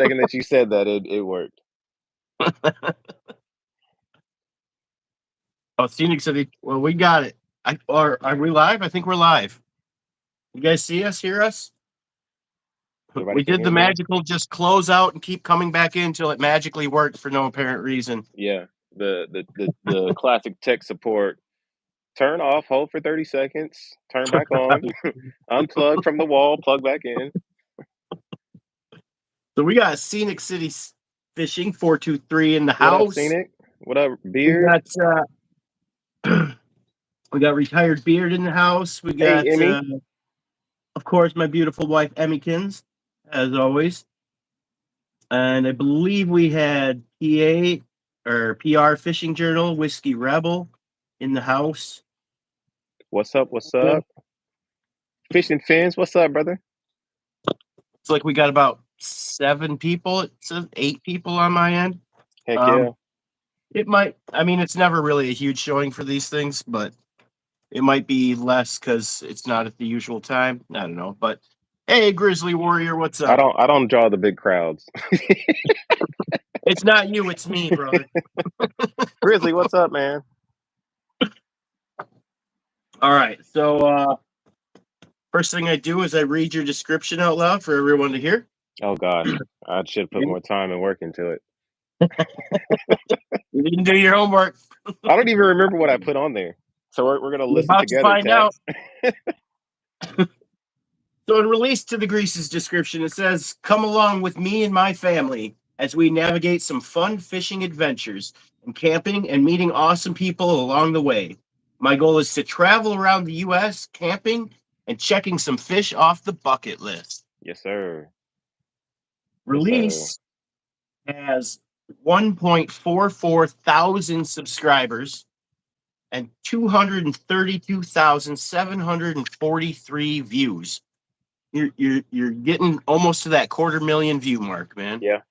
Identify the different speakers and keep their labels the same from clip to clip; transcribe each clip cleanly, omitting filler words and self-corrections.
Speaker 1: second that you said that, it worked.
Speaker 2: Oh, Scenic City. Well, we got it. Are we live? I think we're live. You guys see us, hear us?
Speaker 1: Everybody
Speaker 2: We
Speaker 1: can
Speaker 2: did
Speaker 1: hear
Speaker 2: the
Speaker 1: me?
Speaker 2: magical just close out and keep coming back in until it magically worked for no apparent reason.
Speaker 1: Yeah. The classic tech support. Turn off, hold for 30 seconds, turn back on, unplug from the wall, plug back in.
Speaker 2: So we got Scenic City Fishing 423 in the
Speaker 1: What up,
Speaker 2: house.
Speaker 1: Scenic? What up,
Speaker 2: We
Speaker 1: Beard?
Speaker 2: got we got Retired Beard in the house. We
Speaker 1: Hey,
Speaker 2: got
Speaker 1: Emmy.
Speaker 2: of course my beautiful wife Emmykins, as always. And I believe we had PA or PR Fishing Journal, Whiskey Rebel in the house.
Speaker 1: What's up? What's up? Fishing Fins, what's up, brother?
Speaker 2: It's like we got about 7 people. It says 8 people on my end.
Speaker 1: Heck yeah.
Speaker 2: It might, I mean, it's never really a huge showing for these things, but it might be less because it's not at the usual time. I don't know. But hey, Grizzly Warrior, what's up?
Speaker 1: I don't draw the big crowds.
Speaker 2: It's not you, it's me, brother.
Speaker 1: Grizzly, what's up, man?
Speaker 2: All right. So first thing I do is I read your description out loud for everyone to hear.
Speaker 1: Oh gosh, I should put more time and work into it.
Speaker 2: You didn't do your homework.
Speaker 1: I don't even remember what I put on there. So we're gonna
Speaker 2: You're
Speaker 1: listen
Speaker 2: about to
Speaker 1: together,
Speaker 2: find
Speaker 1: chat.
Speaker 2: out. So in Release to the Grease's description, it says, "Come along with me and my family as we navigate some fun fishing adventures and camping and meeting awesome people along the way. My goal is to travel around the U.S. camping and checking some fish off the bucket list."
Speaker 1: Yes, sir.
Speaker 2: Release has 1.44 thousand subscribers and 232,743 views. You're getting almost to that 250,000 view mark, man.
Speaker 1: Yeah.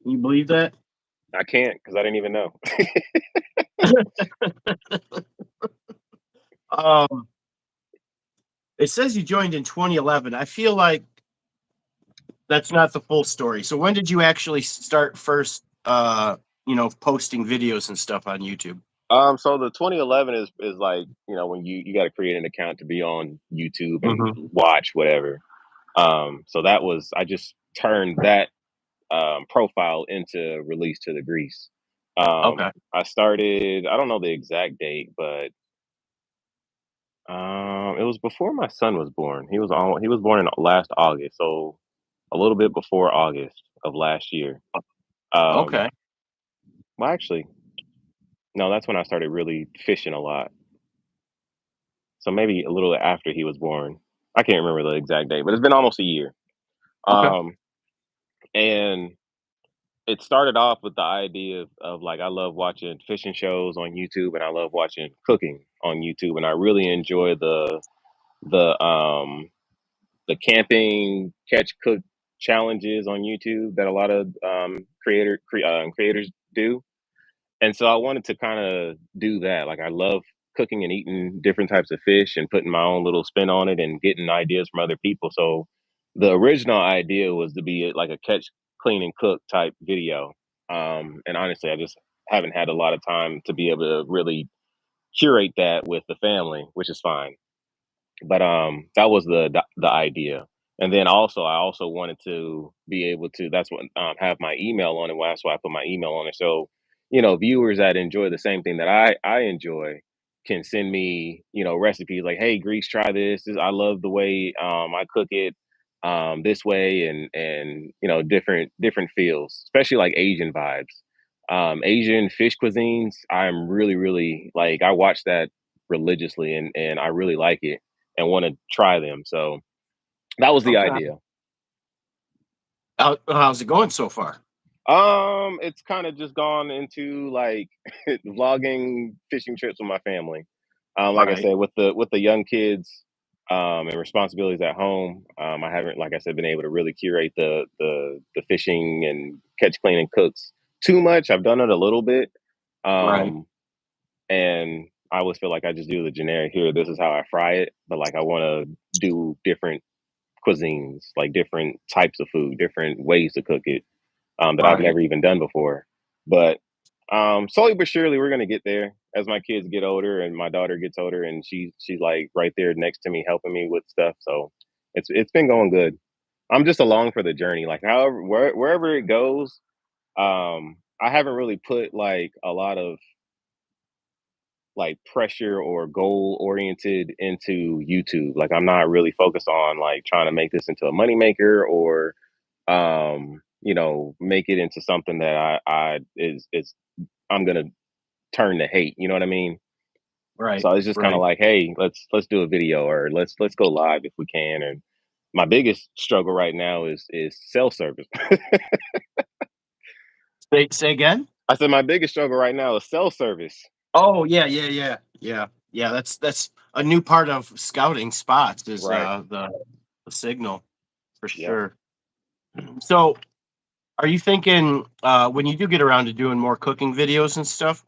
Speaker 2: Can you believe that?
Speaker 1: I can't because I didn't even know.
Speaker 2: It says you joined in 2011. I feel like that's not the full story. So when did you actually start first posting videos and stuff on YouTube?
Speaker 1: So the 2011 is like, when you got to create an account to be on YouTube and watch whatever. So that was, I just turned that profile into Release to the Grease.
Speaker 2: Okay.
Speaker 1: I started, I don't know the exact date, but it was before my son was born. He was born in last August, so a little bit before August of last year.
Speaker 2: Okay.
Speaker 1: Well, actually, no, that's when I started really fishing a lot. So maybe a little after he was born. I can't remember the exact date, but it's been almost a year.
Speaker 2: Okay.
Speaker 1: Um, and it started off with the idea of like I love watching fishing shows on YouTube and I love watching cooking on YouTube, and I really enjoy the the camping catch cook challenges on YouTube that a lot of creators do. And so I wanted to kind of do that. Like I love cooking and eating different types of fish and putting my own little spin on it and getting ideas from other people. So the original idea was to be like a catch, clean, and cook type video. And honestly, I just haven't had a lot of time to be able to really curate that with the family, which is fine. But that was the idea. And then also, I also wanted to be able to. That's what have my email on it. Well, that's why I put my email on it. So, viewers that enjoy the same thing that I enjoy can send me, recipes like, "Hey, Grease, try this. I love the way I cook it this way," and different feels, especially like Asian vibes. Asian fish cuisines, I'm really, really like. I watch that religiously, and I really like it and want to try them. So that was the
Speaker 2: Okay.
Speaker 1: idea.
Speaker 2: How's it going so far?
Speaker 1: It's kind of just gone into like vlogging fishing trips with my family. Like I
Speaker 2: Right.
Speaker 1: said, with the young kids and responsibilities at home, I haven't, like I said, been able to really curate the fishing and catch, clean, and cooks too much. I've done it a little bit,
Speaker 2: Right.
Speaker 1: um, and I always feel like I just do the generic here. This is how I fry it, but like I want to do different cuisines, like different types of food, different ways to cook it. that I've
Speaker 2: Right.
Speaker 1: never even done before. But slowly but surely, we're gonna get there as my kids get older and my daughter gets older, and she's like right there next to me, helping me with stuff. So it's been going good. I'm just along for the journey. Like however wherever it goes, I haven't really put like a lot of like pressure or goal oriented into YouTube. Like I'm not really focused on like trying to make this into a moneymaker or make it into something that I is I'm gonna turn to hate. You know what I mean?
Speaker 2: Right.
Speaker 1: So it's just kind of
Speaker 2: Right.
Speaker 1: like, hey, let's do a video or let's go live if we can. And my biggest struggle right now is cell service.
Speaker 2: Say again?
Speaker 1: I said my biggest struggle right now is cell service.
Speaker 2: Oh, yeah, yeah, yeah, yeah, yeah. That's a new part of scouting spots is
Speaker 1: Right.
Speaker 2: the signal for
Speaker 1: Yep.
Speaker 2: sure. So, are you thinking when you do get around to doing more cooking videos and stuff?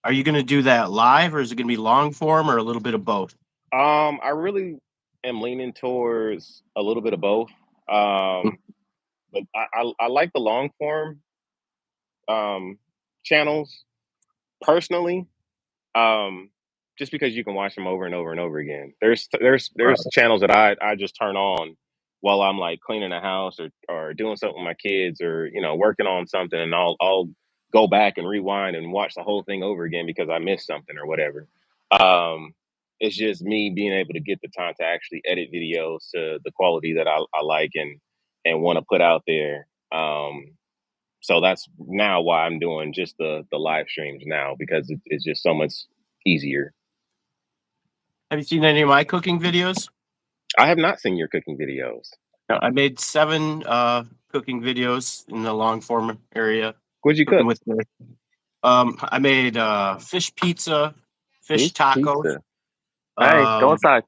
Speaker 2: Are you going to do that live, or is it going to be long form, or a little bit of both?
Speaker 1: I really am leaning towards a little bit of both. Um, but I like the long form um, channels personally, um, just because you can watch them over and over and over again. There's
Speaker 2: Right.
Speaker 1: channels that I just turn on while I'm like cleaning the house or doing something with my kids or working on something, and I'll go back and rewind and watch the whole thing over again because I missed something or whatever. Um, it's just me being able to get the time to actually edit videos to the quality that I like and want to put out there. So that's now why I'm doing just the live streams now because it's just so much easier.
Speaker 2: Have you seen any of my cooking videos?
Speaker 1: I have not seen your cooking videos.
Speaker 2: I made 7 cooking videos in the long form area,
Speaker 1: What'd you
Speaker 2: cooking
Speaker 1: cook?
Speaker 2: with me. I made fish pizza, fish
Speaker 1: Fish
Speaker 2: tacos,
Speaker 1: pizza. Hey, go
Speaker 2: um,
Speaker 1: inside.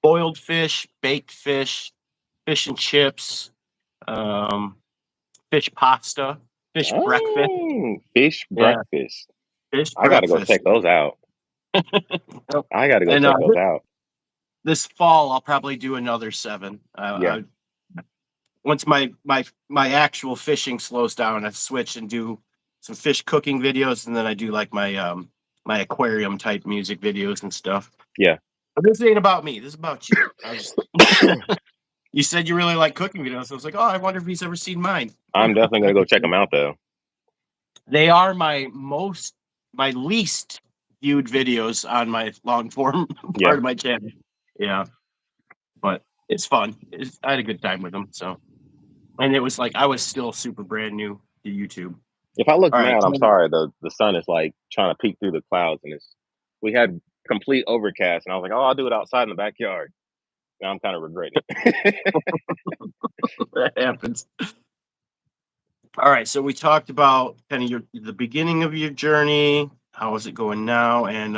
Speaker 2: boiled fish, baked fish and chips, um, fish pasta, fish breakfast.
Speaker 1: Dang, fish
Speaker 2: Yeah,
Speaker 1: breakfast.
Speaker 2: fish
Speaker 1: I gotta go
Speaker 2: breakfast.
Speaker 1: check those out.
Speaker 2: Yep.
Speaker 1: I gotta go
Speaker 2: And
Speaker 1: check those out.
Speaker 2: this fall, I'll probably do another 7.
Speaker 1: Yeah,
Speaker 2: Once my actual fishing slows down, I switch and do some fish cooking videos, and then I do like my aquarium type music videos and stuff.
Speaker 1: yeah.
Speaker 2: But this ain't about me. This is about you. I was You said you really like cooking videos. So I was like, oh, I wonder if he's ever seen mine.
Speaker 1: I'm definitely gonna go check them out though.
Speaker 2: They are my least viewed videos on my long form
Speaker 1: Yeah.
Speaker 2: part of my channel. Yeah, but it's fun. I had a good time with them. So, and it was like I was still super brand new to YouTube.
Speaker 1: If I look
Speaker 2: All right,
Speaker 1: mad, I'm
Speaker 2: so
Speaker 1: sorry. The sun is like trying to peek through the clouds, and we had complete overcast, and I was like, oh, I'll do it outside in the backyard. Now I'm kind of regretting it.
Speaker 2: that happens. All right, so we talked about kind of the beginning of your journey. How is it going now? And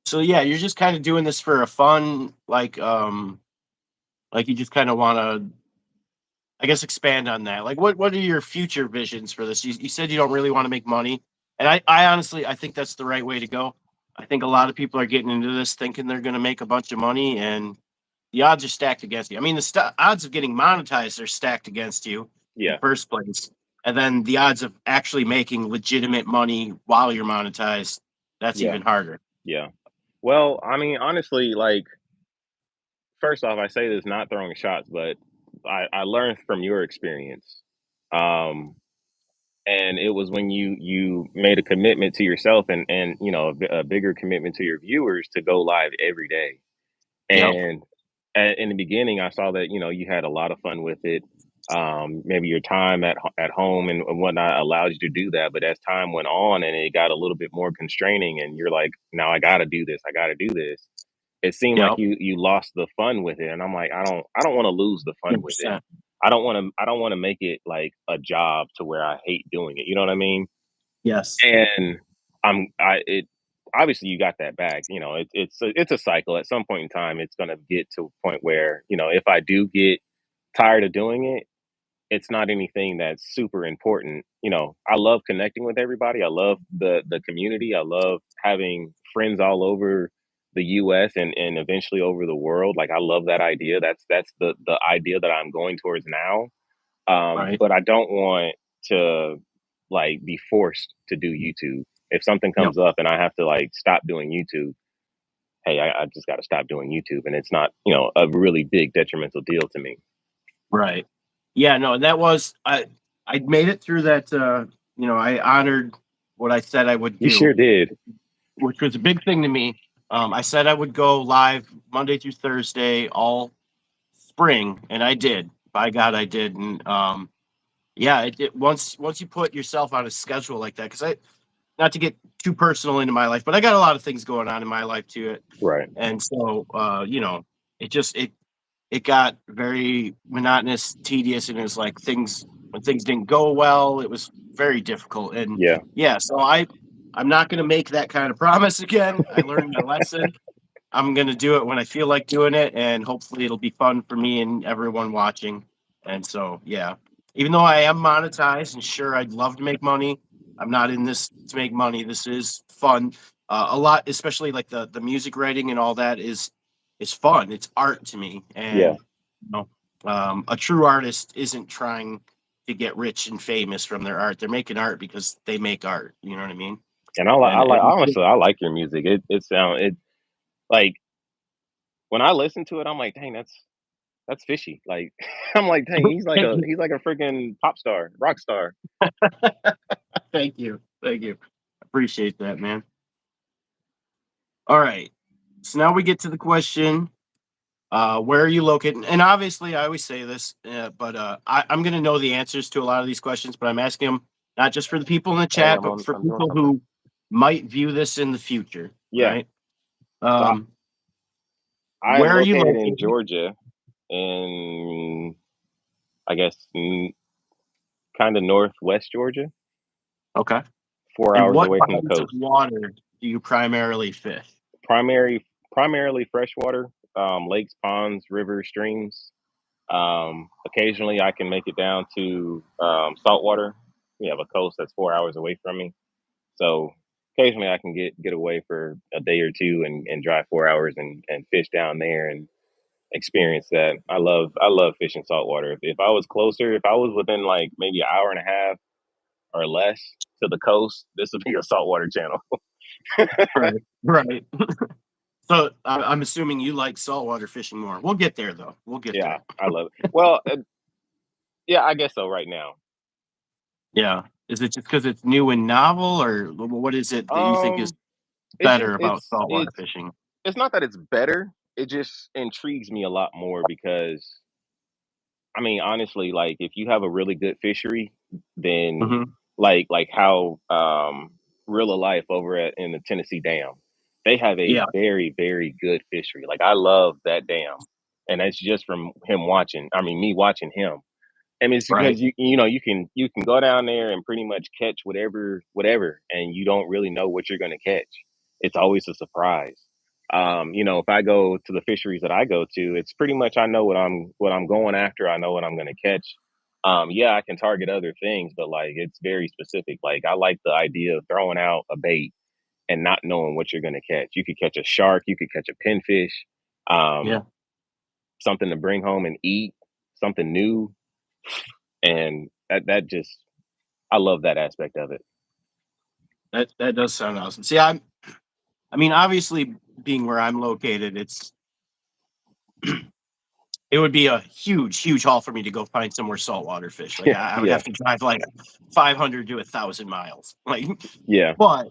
Speaker 2: so yeah, you're just kind of doing this for a fun, like you just kind of want to, I guess, expand on that. Like, what are your future visions for this? You said you don't really want to make money, and I honestly I think that's the right way to go. I think a lot of people are getting into this thinking they're going to make a bunch of money, and the odds are stacked against you. I mean, the odds of getting monetized are stacked against you in the
Speaker 1: Yeah,
Speaker 2: first place, and then the odds of actually making legitimate money while you're monetized, that's
Speaker 1: yeah,
Speaker 2: even harder.
Speaker 1: yeah. Well, I mean, honestly, like first off, I say this not throwing shots, but I learned from your experience. Um, and it was when you made a commitment to yourself and a bigger commitment to your viewers to go live every day.
Speaker 2: Yep.
Speaker 1: And in the beginning, I saw that you had a lot of fun with it. Maybe your time at home and whatnot allowed you to do that. But as time went on and it got a little bit more constraining, and you're like, now I got to do this. I got to do this. It seemed like
Speaker 2: Yep.
Speaker 1: you lost the fun with it, and I'm like, I don't want to lose the fun with it.
Speaker 2: 100%.
Speaker 1: I don't want to make it like a job to where I hate doing it. You know what I mean?
Speaker 2: Yes.
Speaker 1: And it obviously you got that back. It's a cycle. At some point in time, it's gonna get to a point where if I do get tired of doing it, it's not anything that's super important. I love connecting with everybody. I love the community. I love having friends all over the US and eventually over the world. Like I love that idea. That's the idea that I'm going towards now.
Speaker 2: Right.
Speaker 1: But I don't want to like be forced to do YouTube. If something
Speaker 2: Yep.
Speaker 1: comes up and I have to like stop doing YouTube, hey, I just got to stop doing YouTube, and it's not a really big detrimental deal to me.
Speaker 2: Right. Yeah, no, that was I made it through that, I honored what I said I would
Speaker 1: You sure
Speaker 2: do,
Speaker 1: did.
Speaker 2: which was a big thing to me. I said I would go live Monday through Thursday all spring, and I did. By God, I did. And yeah, once you put yourself on a schedule like that, because I not to get too personal into my life, but I got a lot of things going on in my life too.
Speaker 1: Right.
Speaker 2: And so it just it got very monotonous, tedious, and it was like things when things didn't go well, it was very difficult. And
Speaker 1: Yeah.
Speaker 2: yeah, so I'm not going to make that kind of promise again. I learned my lesson. I'm going to do it when I feel like doing it, and hopefully it'll be fun for me and everyone watching. And so yeah, even though I am monetized and sure I'd love to make money, I'm not in this to make money. This is fun. A lot, especially like the music writing and all that is fun. It's art to me,
Speaker 1: Yeah.
Speaker 2: and a true artist isn't trying to get rich and famous from their art. They're making art because they make art. You know what I mean?
Speaker 1: And I like
Speaker 2: And
Speaker 1: honestly, I like your music. It like when I listen to it, I'm like, dang, that's fishy. Like I'm like, dang,
Speaker 2: thank you,
Speaker 1: he's like a freaking pop star, rock star.
Speaker 2: thank you. Appreciate that, man. All right. So now we get to the question. Where are you located? And obviously, I always say this, but I'm going to know the answers to a lot of these questions, but I'm asking them not just for the people in the
Speaker 1: Hey,
Speaker 2: chat, but for
Speaker 1: I'm doing
Speaker 2: people
Speaker 1: something.
Speaker 2: who might view this in the future,
Speaker 1: Yeah.
Speaker 2: right?
Speaker 1: So
Speaker 2: Um,
Speaker 1: I am
Speaker 2: where are you
Speaker 1: located in
Speaker 2: located?
Speaker 1: Georgia, in I guess kind of northwest Georgia,
Speaker 2: Okay.
Speaker 1: 4
Speaker 2: And
Speaker 1: hours
Speaker 2: what
Speaker 1: away from the
Speaker 2: bodies of
Speaker 1: coast.
Speaker 2: water do you primarily fish?
Speaker 1: Primarily freshwater, lakes, ponds, rivers, streams. Occasionally, I can make it down to saltwater. We have a coast that's 4 hours away from me, so occasionally I can get away for a day or two and drive 4 hours and fish down there and experience that. I love fishing saltwater. If I was closer, if I was within like maybe an hour and a half or less to the coast, this would be a saltwater channel.
Speaker 2: Right. Right. So I'm assuming you like saltwater fishing more. We'll get there, though. We'll get
Speaker 1: Yeah,
Speaker 2: there.
Speaker 1: I love it. Well, yeah, I guess so right now.
Speaker 2: Yeah. Is it just because it's new and novel, or what is it that you think is
Speaker 1: Um, it's just
Speaker 2: better about saltwater
Speaker 1: it's
Speaker 2: fishing?
Speaker 1: it's not that it's better. It just intrigues me a lot more because I mean, honestly, like if you have a really good fishery, then
Speaker 2: Mhm.
Speaker 1: like how real life over at in the Tennessee Dam, they have a
Speaker 2: Yeah,
Speaker 1: very very good fishery. Like I love that dam, and that's just from him watching. I mean, me watching him. I mean, it's
Speaker 2: right.
Speaker 1: because you can go down there and pretty much catch whatever, and you don't really know what you're gonna catch. It's always a surprise. If I go to the fisheries that I go to, it's pretty much I know what I'm going after. I know what I'm gonna catch. Yeah, I can target other things, but like it's very specific. Like I like the idea of throwing out a bait and not knowing what you're gonna catch. You could catch a shark, you could catch a pinfish,
Speaker 2: Yeah,
Speaker 1: um, something to bring home and eat, something new, and that just I love that aspect of it.
Speaker 2: that does sound awesome. See, I mean, obviously, being where I'm located, it would be a huge haul for me to go find somewhere saltwater fish. Like I would
Speaker 1: Yeah,
Speaker 2: have to drive like 500 to 1,000 miles. Like,
Speaker 1: yeah,
Speaker 2: but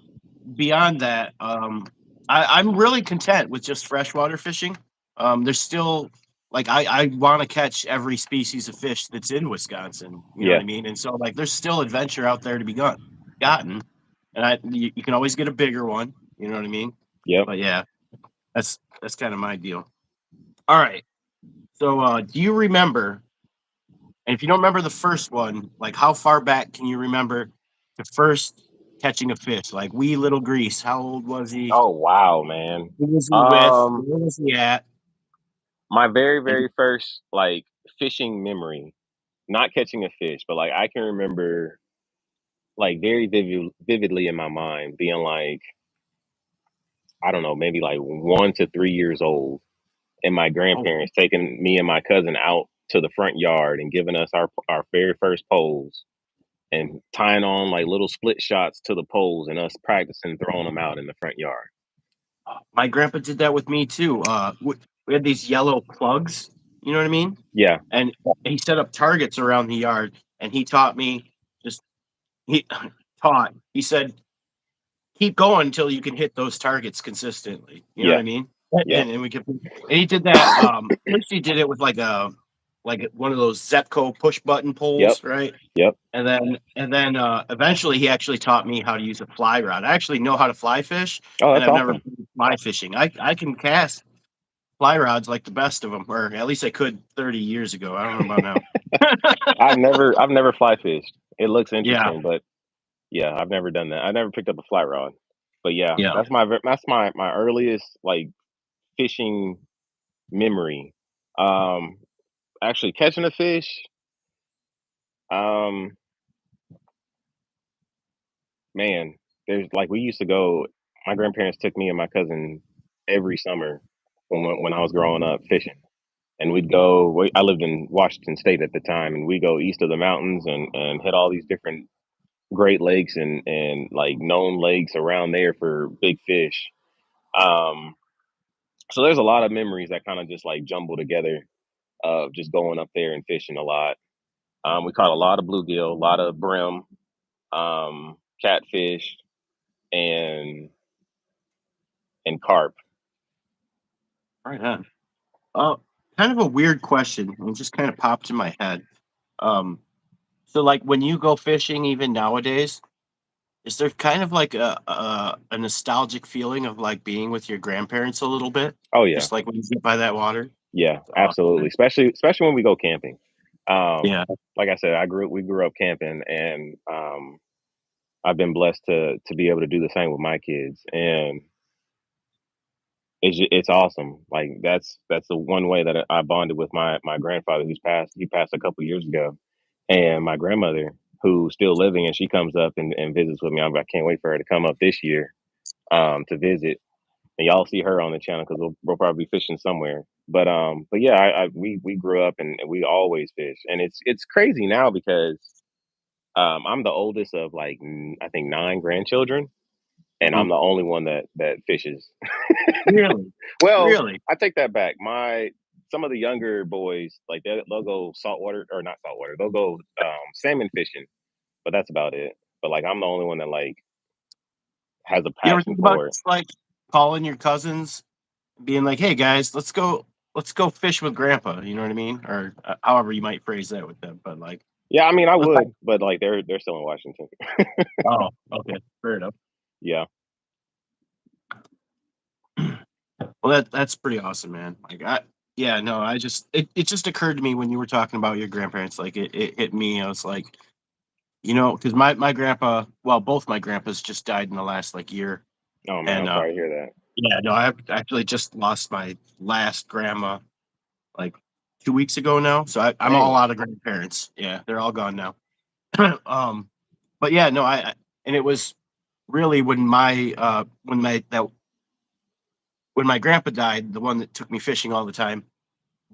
Speaker 2: beyond that, I'm really content with just freshwater fishing. There's still like I want to catch every species of fish that's in Wisconsin. You know what
Speaker 1: yeah,
Speaker 2: I mean? And so like there's still adventure out there to be gotten, and you can always get a bigger one. You know what I mean?
Speaker 1: yep.
Speaker 2: But yeah, that's kind of my deal. All right. So do you remember? And if you don't remember the first one, like how far back can you remember the first catching a fish? Like wee little Grease. How old was he?
Speaker 1: Oh wow, man.
Speaker 2: Who was he with?
Speaker 1: Um,
Speaker 2: Where was he at?
Speaker 1: my very
Speaker 2: And
Speaker 1: very first like fishing memory, not catching a fish, but like I can remember like very vividly in my mind being like I don't know, maybe like 1 to 3 years old, and my
Speaker 2: oh,
Speaker 1: grandparents taking me and my cousin out. to the front yard and giving us our very first poles and tying on like little split shots to the poles and us practicing throwing them out in the front yard.
Speaker 2: My grandpa did that with me too. We had these yellow plugs, you know what I mean?
Speaker 1: Yeah,
Speaker 2: And he set up targets around the yard, and he taught me just he he said, keep going until you can hit those targets consistently. You know what
Speaker 1: yeah,
Speaker 2: I mean?
Speaker 1: yep,
Speaker 2: And we could, and he did that. First he did it with like one of those Zepco push button
Speaker 1: yep,
Speaker 2: poles, right?
Speaker 1: yep.
Speaker 2: And then eventually he actually taught me how to use a fly rod. I actually know how to fly fish,
Speaker 1: Oh,
Speaker 2: and
Speaker 1: that's
Speaker 2: I've never
Speaker 1: awesome.
Speaker 2: been fly fishing. I can cast fly rods like the best of them, or at least I could 30 years ago. I don't know about now.
Speaker 1: I've never fly fished. It looks
Speaker 2: Yeah,
Speaker 1: interesting, but yeah, I've never done that. I never picked up a fly rod. But yeah,
Speaker 2: yeah.
Speaker 1: that's my earliest like fishing memory. Um, Actually catching a fish. Um, Man, there's like we used to go. My grandparents took me and my cousin every summer when I was growing up fishing, and we'd go. I lived in Washington State at the time, and we go east of the mountains and hit all these different Great Lakes and like known lakes around there for big fish. Um, so there's a lot of memories that kind of just like jumble together of just going up there and fishing a lot. We caught a lot of bluegill, a lot of brim, catfish, and and carp.
Speaker 2: Right on. Uh, Kind of a weird question. It just kind of popped in my head. Um, so like when you go fishing, even nowadays, is there kind of like a nostalgic feeling of like being with your grandparents a little bit?
Speaker 1: Oh yeah,
Speaker 2: Just like when you sit by that water?
Speaker 1: yeah,
Speaker 2: It's awesome,
Speaker 1: absolutely.
Speaker 2: man.
Speaker 1: Especially when we go camping. Um,
Speaker 2: Yeah.
Speaker 1: like I said, we grew up camping, and I've been blessed to be able to do the same with my kids, and it's awesome. Like that's the one way that I bonded with my grandfather who's passed. He passed a couple years ago, and my grandmother who's still living, and she comes up and visits with me. I can't wait for her to come up this year to visit, and y'all see her on the channel because we'll probably be fishing somewhere. But yeah, we grew up and we always fish, and it's crazy now because I'm the oldest of like I think 9 grandchildren, and I'm
Speaker 2: Mhm.
Speaker 1: the only one that fishes.
Speaker 2: Really?
Speaker 1: Well,
Speaker 2: Really?
Speaker 1: I take that back. My Some of the younger boys like they'll go saltwater or not saltwater. They'll go salmon fishing, but that's about it. But like I'm the only one that like has a
Speaker 2: You ever
Speaker 1: passion
Speaker 2: think about
Speaker 1: for it.
Speaker 2: just like calling your cousins, being like, "Hey guys, let's go fish with grandpa," you know what I mean? Or however you might phrase that with them, but like,
Speaker 1: Yeah, I mean I
Speaker 2: let's
Speaker 1: would, but like they're still in Washington.
Speaker 2: oh, okay, fair enough.
Speaker 1: Yeah,
Speaker 2: Well, that's pretty awesome, man. Like yeah, no, it just occurred to me when you were talking about your grandparents, like it hit me. I was like, because my grandpa, well, both my grandpas just died in the last like year,
Speaker 1: oh man,
Speaker 2: and
Speaker 1: I'm sorry to hear that.
Speaker 2: yeah, no, I've actually just lost my last grandma like 2 weeks ago now, so I'm all
Speaker 1: Dang.
Speaker 2: out of grandparents. Yeah, they're all gone now. um, but yeah, no, and it was really when my grandpa died, the one that took me fishing all the time,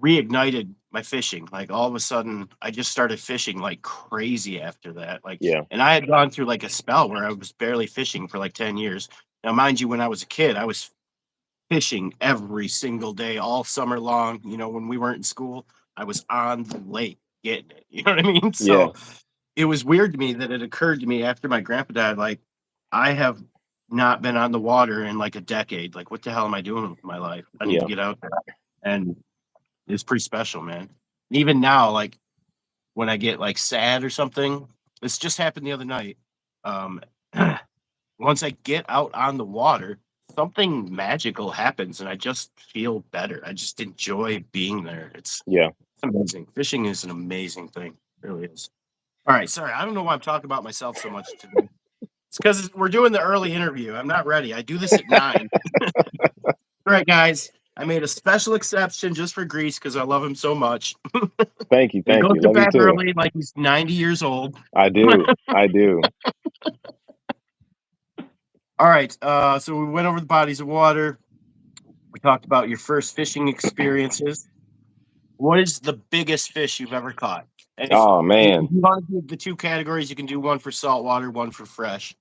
Speaker 2: reignited my fishing. Like all of a sudden, I just started fishing like crazy after that. Like,
Speaker 1: Yeah,
Speaker 2: and I had gone through like a spell where I was barely fishing for like 10 years. Now, mind you, when I was a kid, I was fishing every single day, all summer long. When we weren't in school, I was on the lake getting it. You know what I mean?
Speaker 1: yeah,
Speaker 2: So it was weird to me that it occurred to me after my grandpa died, like, I have not been on the water in like a decade. Like, what the hell am I doing with my life? I need to
Speaker 1: yeah,
Speaker 2: get out there. And it's pretty special, man. Even now, like when I get like sad or something, this just happened the other night. Um, once I get out on the water, something magical happens and I just feel better. I just enjoy being there.
Speaker 1: yeah.
Speaker 2: It's amazing. Fishing is an amazing thing. It really is. All right. Sorry. I don't know why I'm talking about myself so much today. It's because we're doing the early interview. I'm not ready. I do this at 9. All right, guys. I made a special exception just for Grease because I love him so much. He
Speaker 1: Thank
Speaker 2: goes
Speaker 1: you.
Speaker 2: to
Speaker 1: Love you
Speaker 2: bed
Speaker 1: too.
Speaker 2: early like he's 90 years old.
Speaker 1: I do. I do.
Speaker 2: All right. So we went over the bodies of water. We talked about your first fishing experiences. What is the biggest fish you've ever caught? And if
Speaker 1: Oh
Speaker 2: you
Speaker 1: man.
Speaker 2: want to do the two categories, you can do one for saltwater, one for fresh.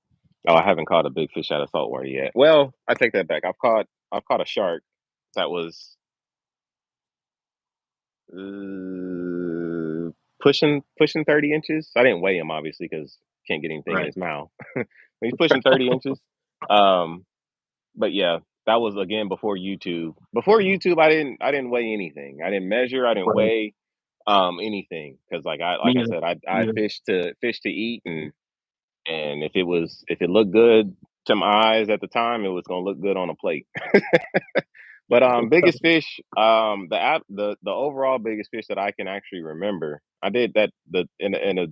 Speaker 1: Oh, I haven't caught a big fish out of saltwater yet. Well, I take that back. I've caught a shark that was pushing 30 inches. I didn't weigh him obviously because can't get anything in
Speaker 2: Right.
Speaker 1: his mouth. He's pushing 30 inches. Um, but yeah, that was again before YouTube. Before YouTube, I didn't weigh anything. I didn't measure. I didn't
Speaker 2: Right.
Speaker 1: weigh anything because
Speaker 2: Me
Speaker 1: like I
Speaker 2: either.
Speaker 1: said, I
Speaker 2: Me
Speaker 1: fish to eat, and if it looked good to my eyes at the time, it was gonna look good on a plate. But
Speaker 2: either.
Speaker 1: biggest fish, the overall biggest fish that I can actually remember, I did that the in a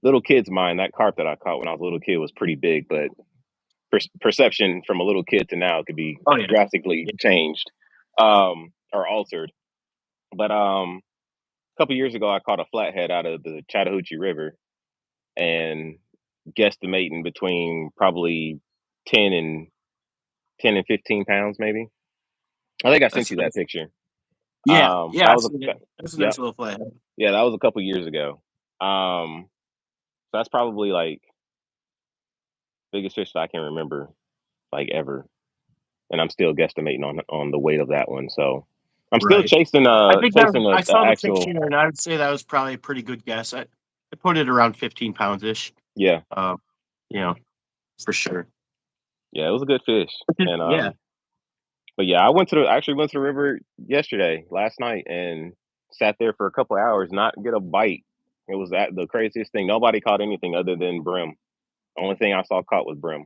Speaker 1: little kid's mind, that carp that I caught when I was a little kid was pretty big, but perception from a little kid to now could be
Speaker 2: Oh yeah.
Speaker 1: drastically
Speaker 2: Yeah.
Speaker 1: changed, or altered. But a couple years ago, I caught a flathead out of the Chattahoochee River, and guesstimating between probably 10 and 15 pounds, maybe. I think I sent
Speaker 2: That's
Speaker 1: you that
Speaker 2: nice.
Speaker 1: picture.
Speaker 2: Yeah. Yeah.
Speaker 1: That
Speaker 2: I
Speaker 1: was
Speaker 2: seen it. That's a
Speaker 1: yep,
Speaker 2: nice little flathead.
Speaker 1: yeah, that was a couple years ago. Um, so that's probably like biggest fish that I can remember, like ever, and I'm still guesstimating on the weight of that one. So I'm still
Speaker 2: Right.
Speaker 1: chasing
Speaker 2: I think that was, I
Speaker 1: the
Speaker 2: saw the picture
Speaker 1: actual.
Speaker 2: and I would say that was probably a pretty good guess. I put it around 15 pounds ish.
Speaker 1: Yeah,
Speaker 2: Um, you know, for sure.
Speaker 1: yeah, it was a good fish, and
Speaker 2: Yeah.
Speaker 1: but yeah, actually went to the river yesterday, last night, and sat there for a couple hours, not get a bite. It was that the craziest thing. Nobody caught anything other than brim. Only thing I saw caught was brim.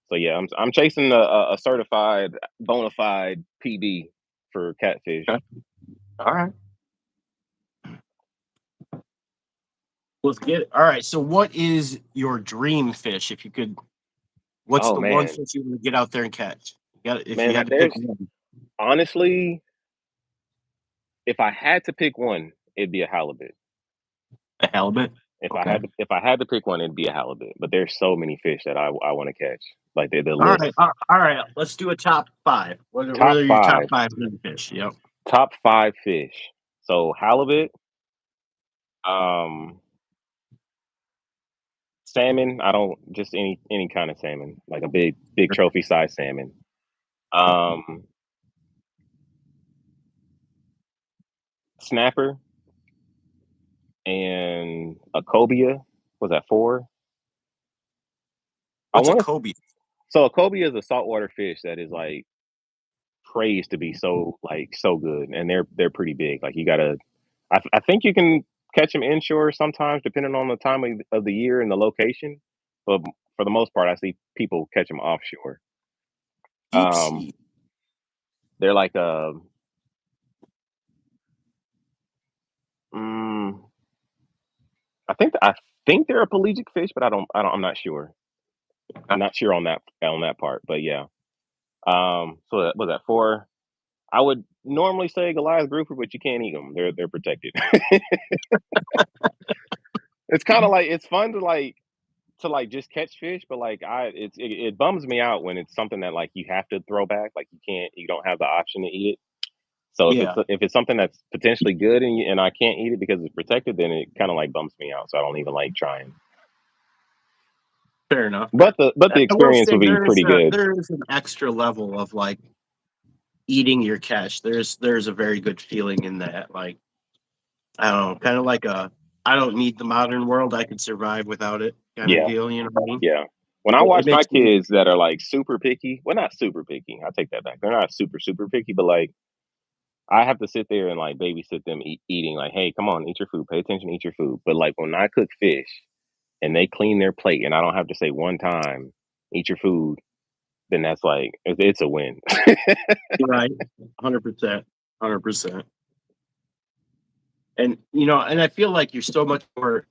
Speaker 1: So yeah, I'm chasing a certified bona fide PB for catfish.
Speaker 2: Okay. All right. Let's get it. All right. So, what is your dream fish? If you could, what's
Speaker 1: Oh
Speaker 2: the one
Speaker 1: man,
Speaker 2: fish you would get out there and catch? You got, if you
Speaker 1: man,
Speaker 2: had to pick
Speaker 1: there's
Speaker 2: one,
Speaker 1: honestly, if I had to pick one, it'd be a halibut.
Speaker 2: a halibut. Okay.
Speaker 1: If I had to pick one, it'd be a halibut. But there's so many fish that I want to catch. Like the
Speaker 2: All right.
Speaker 1: list.
Speaker 2: All right. Let's do a top five. What
Speaker 1: Top
Speaker 2: are your top
Speaker 1: five,
Speaker 2: five fish? Yep.
Speaker 1: top five fish. So halibut, um, salmon. I don't just any kind of salmon, like a big trophy size salmon. Um, snapper and a cobia. Was that four? I
Speaker 2: What's a
Speaker 1: want to.
Speaker 2: Kobe?
Speaker 1: So a cobia is a saltwater fish that is like praised to be so good, and they're pretty big. Like you gotta. I think you can catch them inshore sometimes, depending on the time of the year and the location. But for the most part, I see people catch them offshore.
Speaker 2: Deep
Speaker 1: Um,
Speaker 2: sea.
Speaker 1: they're like mm, I think they're a pelagic fish, but I'm not sure.
Speaker 2: Okay.
Speaker 1: Not sure on that part, but yeah. So that was that four. I would normally say Goliath grouper, but you can't eat them. They're protected. It's kind of like it's fun to like just catch fish, but like it bums me out when it's something that like you have to throw back, like you don't have the option to eat it. So
Speaker 2: Yeah.
Speaker 1: if it's something that's potentially good and I can't eat it because it's protected, then it kind of like bums me out. So I don't even like trying.
Speaker 2: Fair enough.
Speaker 1: But the
Speaker 2: I will
Speaker 1: experience
Speaker 2: say
Speaker 1: would be pretty good.
Speaker 2: there is an extra level of like eating your catch. There's a very good feeling in that. Like I don't know, kind of like a I don't need the modern world. I could survive without it kind of
Speaker 1: Yeah,
Speaker 2: deal. You know what I mean?
Speaker 1: yeah. When I
Speaker 2: It
Speaker 1: watch my
Speaker 2: makes me
Speaker 1: kids that are like super picky, well, not super picky. I take that back. They're not super picky, but like I have to sit there and like babysit them eating. Like, hey, come on, eat your food. Pay attention, eat your food. But like when I cook fish and they clean their plate, and I don't have to say one time, eat your food, then that's like it's a win.
Speaker 2: right, 100%, 100%. And you know, and I feel like you're so much more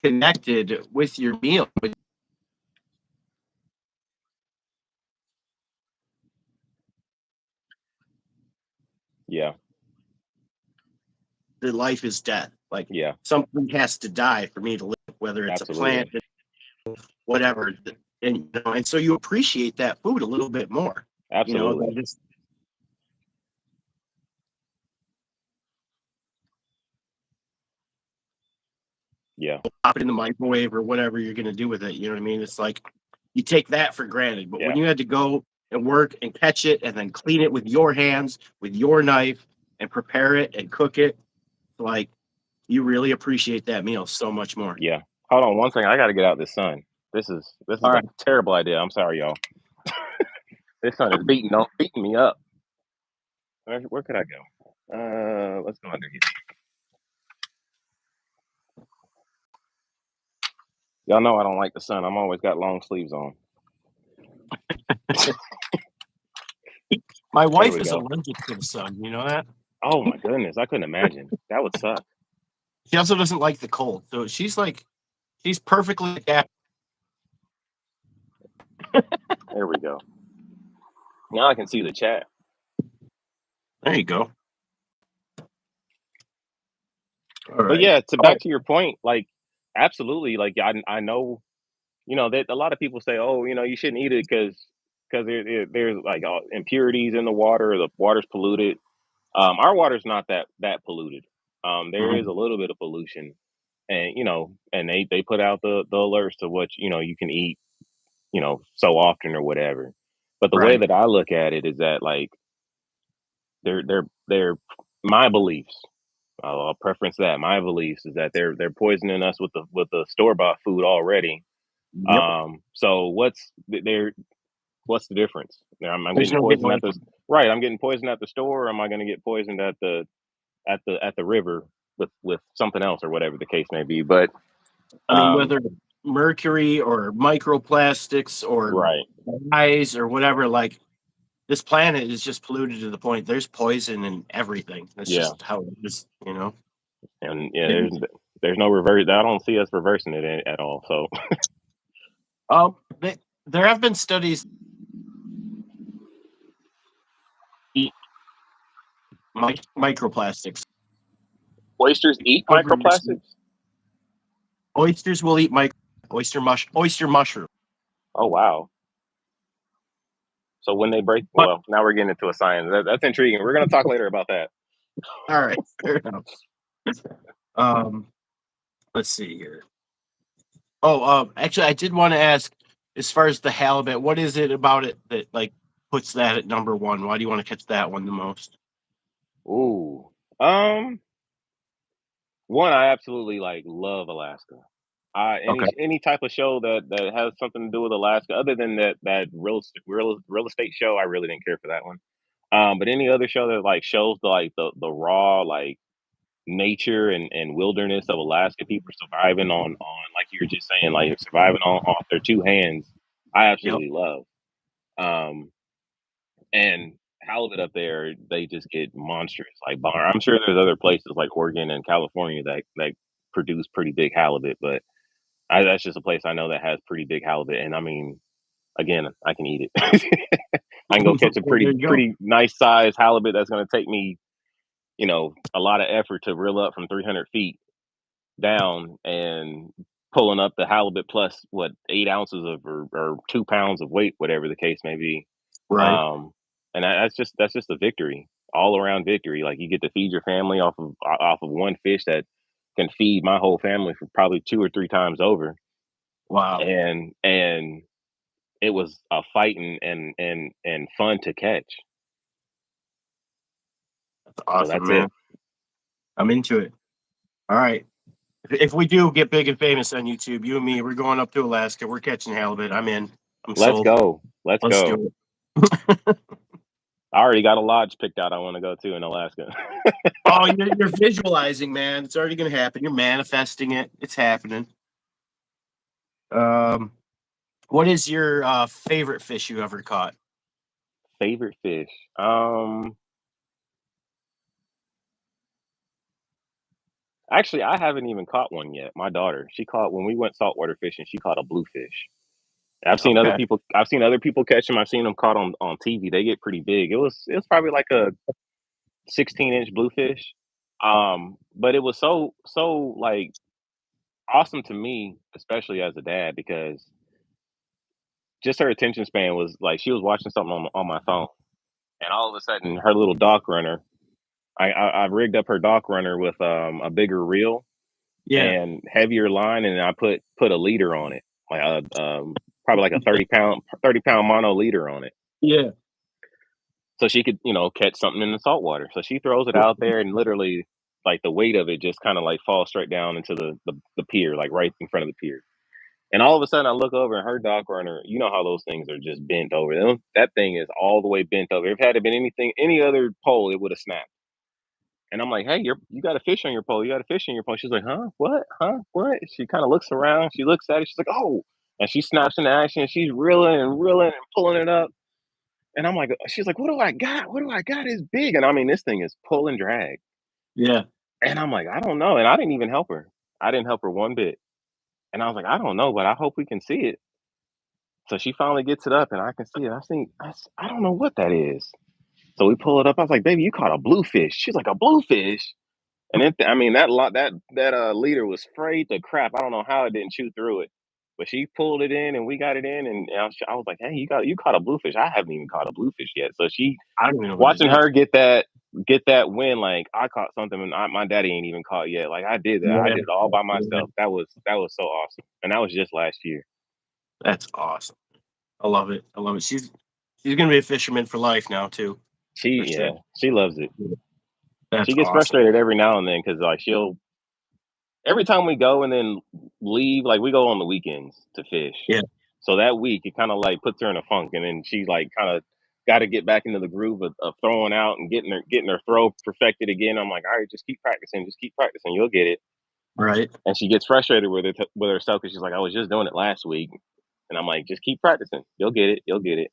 Speaker 2: connected with your meal. With
Speaker 1: Yeah,
Speaker 2: the life is death. Like
Speaker 1: yeah,
Speaker 2: something has to die for me to live, whether it's a plant,
Speaker 1: absolutely,
Speaker 2: whatever. And you know, and so you appreciate that food a little bit more. You know, than
Speaker 1: absolutely.
Speaker 2: just
Speaker 1: Yeah.
Speaker 2: pop it in the microwave or whatever you're going to do with it. You know what I mean? It's like you take that for granted. But
Speaker 1: Yeah.
Speaker 2: when you had to go and work and catch it and then clean it with your hands, with your knife, and prepare it and cook it, like you really appreciate that meal so much more.
Speaker 1: Yeah. Hold on one second. I got to get out this sun. This is
Speaker 2: All
Speaker 1: a
Speaker 2: right.
Speaker 1: terrible idea. I'm sorry, y'all. This sun is beating me up. Where could I go? Let's go under here. Y'all know I don't like the sun. I'm always got long sleeves on.
Speaker 2: My
Speaker 1: There
Speaker 2: wife
Speaker 1: we
Speaker 2: is
Speaker 1: go.
Speaker 2: allergic to the sun. You know that?
Speaker 1: Oh my goodness, I couldn't imagine. That would suck.
Speaker 2: She also doesn't like the cold. So she's perfectly adapted.
Speaker 1: There we go. Now I can see the chat.
Speaker 2: There you go. All
Speaker 1: But
Speaker 2: right.
Speaker 1: yeah, to
Speaker 2: Oh,
Speaker 1: back to your point, like absolutely, like I know, that a lot of people say, oh, you shouldn't eat it because there's like impurities in the water, the water's polluted. Our water's not that polluted. There is
Speaker 2: mhm.
Speaker 1: a little bit of pollution, and and they put out the alerts to what you can eat, so often or whatever. But the way
Speaker 2: Right.
Speaker 1: that I look at it is that like they're my beliefs. I'll preference that. My beliefs is that they're poisoning us with the store bought food already.
Speaker 2: Yep.
Speaker 1: So what's the difference? I'm
Speaker 2: There's
Speaker 1: getting
Speaker 2: no getting
Speaker 1: poisoned
Speaker 2: away
Speaker 1: at the
Speaker 2: from it.
Speaker 1: right. I'm getting poisoned at the store. Or am I going to get poisoned at the river with something else or whatever the case may be? But
Speaker 2: I mean,
Speaker 1: um,
Speaker 2: whether mercury or microplastics or
Speaker 1: right,
Speaker 2: dyes or whatever, like this planet is just polluted to the point there's poison in everything. That's
Speaker 1: yeah,
Speaker 2: just how it is, you know.
Speaker 1: and yeah,
Speaker 2: And
Speaker 1: there's no reverse. I don't see us reversing it at all. So
Speaker 2: they, there have been studies eat microplastics.
Speaker 1: oysters eat
Speaker 2: Over your skin.
Speaker 1: microplastics.
Speaker 2: Oysters will eat oyster mushroom.
Speaker 1: Oh wow. So when they break,
Speaker 2: But
Speaker 1: well, now we're getting into a science. That's intriguing. We're going to talk later about that.
Speaker 2: all right, fair enough. Um, let's see here. Oh, actually, I did want to ask, as far as the halibut, what is it about it that like puts that at number one? Why do you want to catch that one the most?
Speaker 1: Ooh. Um. One, I absolutely like love Alaska.
Speaker 2: Okay.
Speaker 1: Any type of show that has something to do with Alaska, other than that real estate show, I really didn't care for that one. But any other show that like shows the raw like nature and wilderness of Alaska, people surviving on like you were just saying, like surviving on off their two hands, I
Speaker 2: Yep.
Speaker 1: absolutely love. Um, and halibut up there, they just get monstrous. Like I'm sure there's other places like Oregon and California that produce pretty big halibut, but that's just a place I know that has pretty big halibut. And I mean, again, I can eat it. I can go catch a
Speaker 2: Well, there you go.
Speaker 1: pretty nice size halibut that's going to take me, a lot of effort to reel up from 300 feet down and pulling up the halibut plus what 8 ounces of or 2 pounds of weight, whatever the case may be.
Speaker 2: Right.
Speaker 1: Um, and that's just a victory, all around victory. Like you get to feed your family off of one fish that can feed my whole family for probably 2 or 3 times over.
Speaker 2: Wow.
Speaker 1: And it was a fight and fun to catch.
Speaker 2: That's
Speaker 1: So
Speaker 2: awesome,
Speaker 1: that's
Speaker 2: man.
Speaker 1: it.
Speaker 2: I'm into it. All right. If we do get big and famous on YouTube, you and me, we're going up to Alaska. We're catching halibut. I'm in. I'm
Speaker 1: Let's
Speaker 2: sold.
Speaker 1: go. Let's
Speaker 2: Let's
Speaker 1: go.
Speaker 2: do it.
Speaker 1: I already got a lodge picked out I want to go to in Alaska.
Speaker 2: Oh, you're visualizing, man. It's already going to happen. You're manifesting it. It's happening. Um, what is your favorite fish you ever caught?
Speaker 1: Favorite fish. Um Actually, I haven't even caught one yet. My daughter, she caught when we went saltwater fishing, she caught a bluefish.
Speaker 2: Okay.
Speaker 1: I've seen other people catch them. I've seen them caught on TV. They get pretty big. It was probably like a 16-inch bluefish. But it was so like awesome to me, especially as a dad, because just her attention span was like she was watching something on my phone, and all of a sudden her little dock runner. I rigged up her dock runner with a bigger reel,
Speaker 2: Yeah.
Speaker 1: and heavier line, and I put a leader on it, like probably like a 30 pound mono leader on it,
Speaker 2: Yeah.
Speaker 1: so she could catch something in the salt water. So she throws it out there, and literally like the weight of it just kind of like falls straight down into the pier, like right in front of the pier. And all of a sudden, I look over and her dock runner. You know how those things are just bent over. That thing is all the way bent over. If it had been any other pole, it would have snapped. And I'm like, "Hey, you got a fish on your pole. You got a fish on your pole." She's like, "Huh? What? Huh? What?" She kind of looks around. She looks at it. She's like, "Oh!" And she snaps into action. And she's reeling and pulling it up. And I'm like, she's like, "What do I got? What do I got? It's big." And I mean, this thing is pull and drag.
Speaker 2: Yeah.
Speaker 1: And I'm like, "I don't know." And I didn't even help her. I didn't help her one bit. And I was like, "I don't know, but I hope we can see it." So she finally gets it up, and I can see it. I don't know what that is. So we pull it up. I was like, "Baby, you caught a bluefish." She's like, "A bluefish?" And I mean, that leader was frayed to crap. I don't know how it didn't chew through it, but she pulled it in, and we got it in. And I was like, "Hey, you caught a bluefish." I haven't even caught a bluefish yet. So she
Speaker 2: I don't even know what it
Speaker 1: watching
Speaker 2: is.
Speaker 1: her get that win, like I caught something, and my daddy ain't even caught yet. Like I did that. I
Speaker 2: Yeah.
Speaker 1: did it all by
Speaker 2: Yeah.
Speaker 1: myself. That was so awesome, and that was just last year.
Speaker 2: That's awesome. I love it. I love it. She's gonna be a fisherman for life now too, for
Speaker 1: She
Speaker 2: sure.
Speaker 1: yeah, she loves it.
Speaker 2: That's
Speaker 1: She gets
Speaker 2: awesome.
Speaker 1: frustrated every now and then because like she'll every time we go and then leave, like we go on the weekends to fish.
Speaker 2: Yeah.
Speaker 1: So that week it kind of like puts her in a funk, and then she's like kind of got to get back into the groove of throwing out and getting her throw perfected again. I'm like, all right, just keep practicing, you'll get it.
Speaker 2: Right.
Speaker 1: And she gets frustrated with herself because she's like, I was just doing it last week, and I'm like, just keep practicing, you'll get it.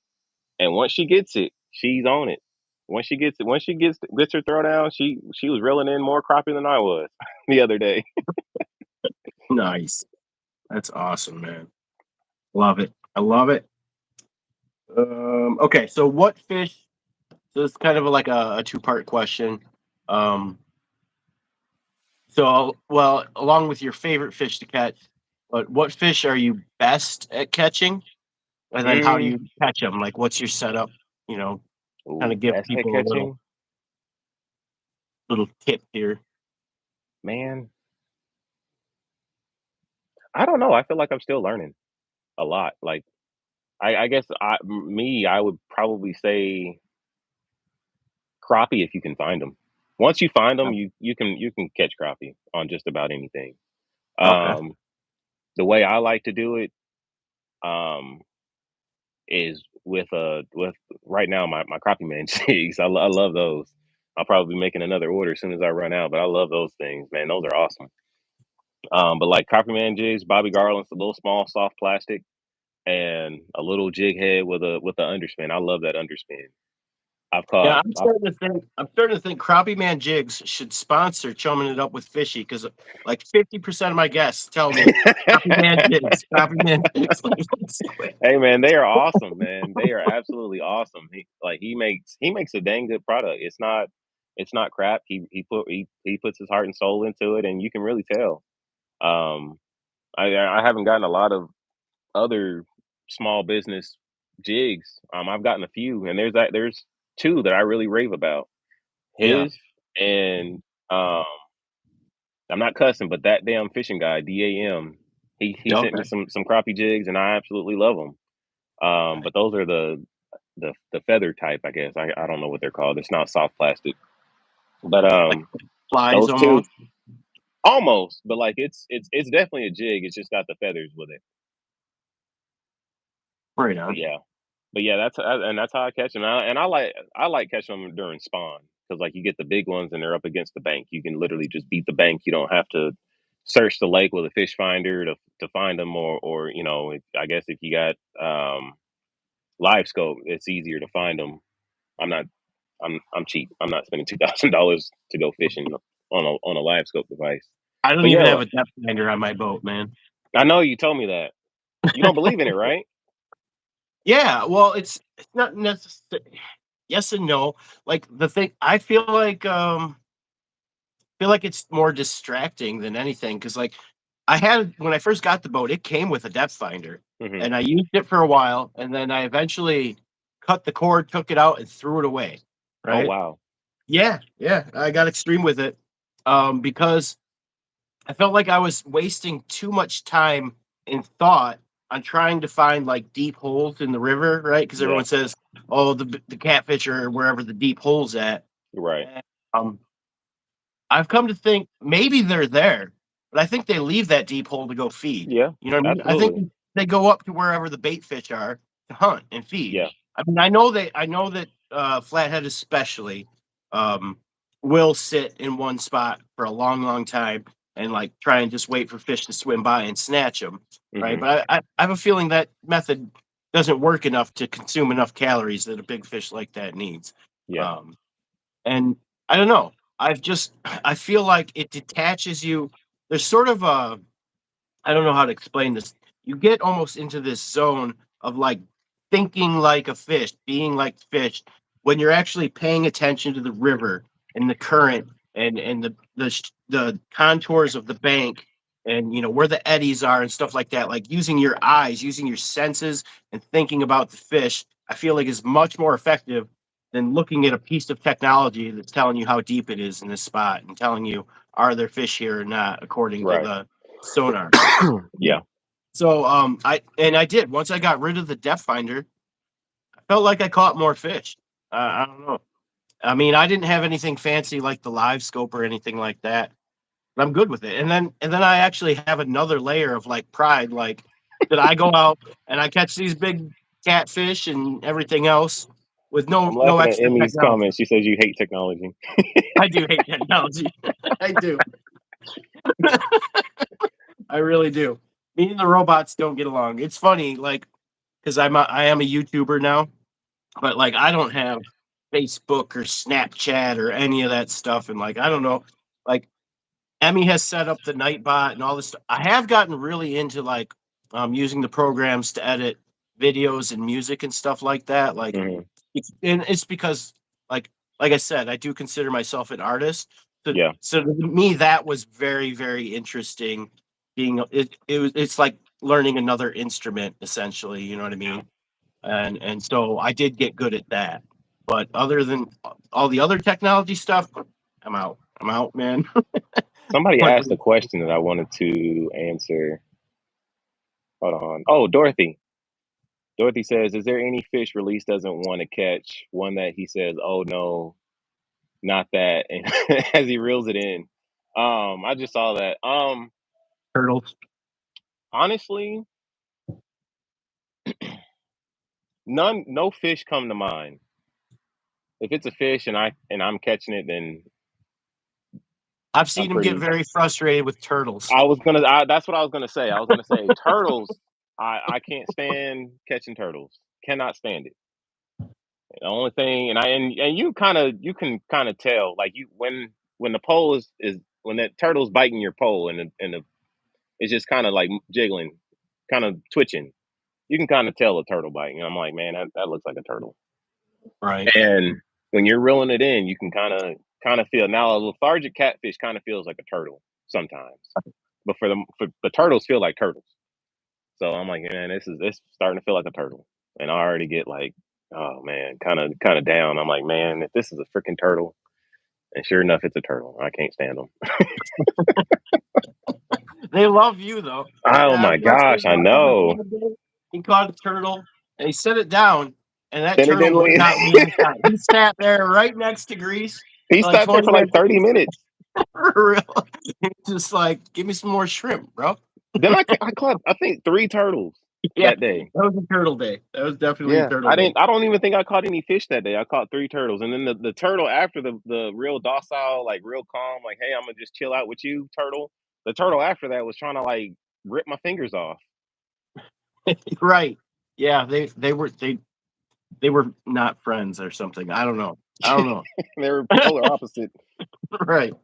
Speaker 1: And once she gets it, she's on it. Once she gets her throw down, she was reeling in more crappie than I was the other day.
Speaker 2: Nice. That's awesome, man. Love it. I love it. Okay, so what fish? So it's kind of like a two-part question. Um, so, well, along with your favorite fish to catch, but what fish are you best at catching? And then how do
Speaker 1: Mm,
Speaker 2: you catch them? Like, what's your setup? You know, kind
Speaker 1: ooh,
Speaker 2: of give
Speaker 1: best at
Speaker 2: people a little
Speaker 1: catching,
Speaker 2: little tip here.
Speaker 1: man. I don't know. I feel like I'm still learning a lot. Like I guess I would probably say crappie if you can find them. Once you find them, you can catch crappie on just about anything.
Speaker 2: Okay.
Speaker 1: Um, the way I like to do it, um, is with right now my crappie man jigs. I love those. I'll probably be making another order as soon as I run out, but I love those things, man. Those are awesome. But like crappie man jigs, Bobby Garland's a little small, soft plastic, and a little jig head with a underspin. I love that underspin. I've
Speaker 2: Yeah,
Speaker 1: caught.
Speaker 2: I'm starting to think Crappie Man Jigs should sponsor chumming it up with Fishy because like 50% of my guests tell me Crappie Man Jigs, Crappie Man Jigs.
Speaker 1: Hey man, they are awesome, man. They are absolutely awesome. He makes a dang good product. It's not crap. He puts his heart and soul into it, and you can really tell. Um, I haven't gotten a lot of other small business jigs. I've gotten a few, and there's two that I really rave about.
Speaker 2: Yeah.
Speaker 1: His and I'm not cussing, but that damn fishing guy, DAM, he sent me
Speaker 2: Okay.
Speaker 1: some crappie jigs, and I absolutely love them. But those are the feather type, I guess. I don't know what they're called. It's not soft plastic, but
Speaker 2: Like flies
Speaker 1: those two
Speaker 2: almost.
Speaker 1: almost, but like it's definitely a jig. It's just got the feathers with it.
Speaker 2: Right
Speaker 1: But
Speaker 2: on.
Speaker 1: yeah, that's how I catch them. I like catching them during spawn because like you get the big ones and they're up against the bank. You can literally just beat the bank. You don't have to search the lake with a fish finder to find them, or I guess if you got live scope, it's easier to find them. I'm not. I'm cheap. I'm not spending $2,000 to go fishing on a live scope device.
Speaker 2: I don't
Speaker 1: But
Speaker 2: even
Speaker 1: yeah,
Speaker 2: have a depth finder on my boat, man.
Speaker 1: I know you told me that. You don't believe in it, right?
Speaker 2: Yeah, well, it's not necessary. Yes and no. Like the thing, feel like it's more distracting than anything because like I had when I first got the boat, it came with a depth finder,
Speaker 1: Hmm.
Speaker 2: and I used it for a while, and then I eventually cut the cord, took it out, and threw it away.
Speaker 1: Oh
Speaker 2: Right?
Speaker 1: wow.
Speaker 2: Yeah, yeah. I got extreme with it because I felt like I was wasting too much time and thought on trying to find like deep holes in the river, right? Because
Speaker 1: Yeah.
Speaker 2: everyone says, "Oh, the catfish are wherever the deep holes at."
Speaker 1: Right.
Speaker 2: And, I've come to think maybe they're there, but I think they leave that deep hole to go feed.
Speaker 1: Yeah.
Speaker 2: You know what I mean? I think
Speaker 1: Absolutely.
Speaker 2: they go up to wherever the bait fish are to hunt and feed.
Speaker 1: Yeah.
Speaker 2: I mean, I know that flathead especially um, will sit in one spot for a long, long time and like try and just wait for fish to swim by and snatch them, right?
Speaker 1: Hmm.
Speaker 2: But I have a feeling that method doesn't work enough to consume enough calories that a big fish like that needs.
Speaker 1: Yeah.
Speaker 2: Um, and I don't know. I feel like it detaches you. There's sort of a I don't know how to explain this. You get almost into this zone of like thinking like a fish, being like fish, when you're actually paying attention to the river and the current and the contours of the bank and where the eddies are and stuff like that. Like using your eyes, using your senses, and thinking about the fish. I feel like is much more effective than looking at a piece of technology that's telling you how deep it is in this spot and telling you are there fish here or not according to
Speaker 1: Right.
Speaker 2: the sonar.
Speaker 1: Yeah.
Speaker 2: So I did once I got rid of the depth finder, I felt like I caught more fish. I don't know. I mean, I didn't have anything fancy like the live scope or anything like that. But I'm good with it. And then I actually have another layer of like pride, like that I go out and I catch these big catfish and everything else with
Speaker 1: I'm
Speaker 2: no
Speaker 1: laughing at
Speaker 2: extra
Speaker 1: Emmy's
Speaker 2: technology.
Speaker 1: comment. She says you hate technology.
Speaker 2: I do hate technology. I do. I really do. Me and the robots don't get along. It's funny, like, because I am a YouTuber now, but like I don't have Facebook or Snapchat or any of that stuff, and like I don't know, like Emmy has set up the Nightbot and all this. I have gotten really into like using the programs to edit videos and music and stuff like that. Like,
Speaker 1: Hmm.
Speaker 2: and it's because like I said, I do consider myself an artist.
Speaker 1: Yeah.
Speaker 2: So to me, that was very very interesting. It's like learning another instrument essentially. You know what I mean? And so I did get good at that. But other than all the other technology stuff, I'm out. I'm out, man.
Speaker 1: Somebody
Speaker 2: But
Speaker 1: asked a question that I wanted to answer. Hold on. Oh, Dorothy. Dorothy says, "Is there any fish Release doesn't want to catch? One that he says, oh no, not that,' and as he reels it in." I just saw that.
Speaker 2: turtles.
Speaker 1: Honestly, none. No fish come to mind. If it's a fish and I'm catching it, then
Speaker 2: I've
Speaker 1: I'm
Speaker 2: seen him get
Speaker 1: pretty.
Speaker 2: very frustrated with turtles.
Speaker 1: That's what I was gonna say. I was gonna say turtles. I can't stand catching turtles. Cannot stand it. The only thing, and you can kind of tell, like you when the pole is when that turtle's biting your pole and it's just kind of like jiggling, kind of twitching. You can kind of tell a turtle biting. I'm like, man, that looks like a turtle.
Speaker 2: Right.
Speaker 1: And when you're reeling it in, you can kind of feel, now a lethargic catfish kind of feels like a turtle sometimes, but for turtles feel like turtles. So I'm like, man, this starting to feel like a turtle, and I already get like, oh man, kind of down. I'm like, man, if this is a freaking turtle, and sure enough, it's a turtle. I can't stand them.
Speaker 2: They love you though.
Speaker 1: Oh
Speaker 2: I
Speaker 1: my
Speaker 2: was watching
Speaker 1: gosh,
Speaker 2: a
Speaker 1: I
Speaker 2: guy the
Speaker 1: know.
Speaker 2: other day. He caught a turtle and he set it down, and that
Speaker 1: Then it
Speaker 2: turtle
Speaker 1: didn't
Speaker 2: would
Speaker 1: leave.
Speaker 2: not leave his side. He sat there right next to Grease
Speaker 1: He
Speaker 2: for like
Speaker 1: sat there
Speaker 2: 20
Speaker 1: for like
Speaker 2: minutes.
Speaker 1: 30 minutes.
Speaker 2: For real. Just like, give me some more shrimp, bro.
Speaker 1: Then I caught, I think, 3 turtles
Speaker 2: Yeah,
Speaker 1: that day.
Speaker 2: that was a turtle day. That was definitely a
Speaker 1: Yeah,
Speaker 2: turtle
Speaker 1: I
Speaker 2: day.
Speaker 1: didn't. I don't even think I caught any fish that day. I caught 3 turtles, and then the turtle after the real docile, like real calm, like, hey, I'm gonna just chill out with you, turtle. The turtle after that was trying to like rip my fingers off.
Speaker 2: Right. Yeah, they were not friends or something. I don't know. I don't know.
Speaker 1: They were polar opposite.
Speaker 2: Right.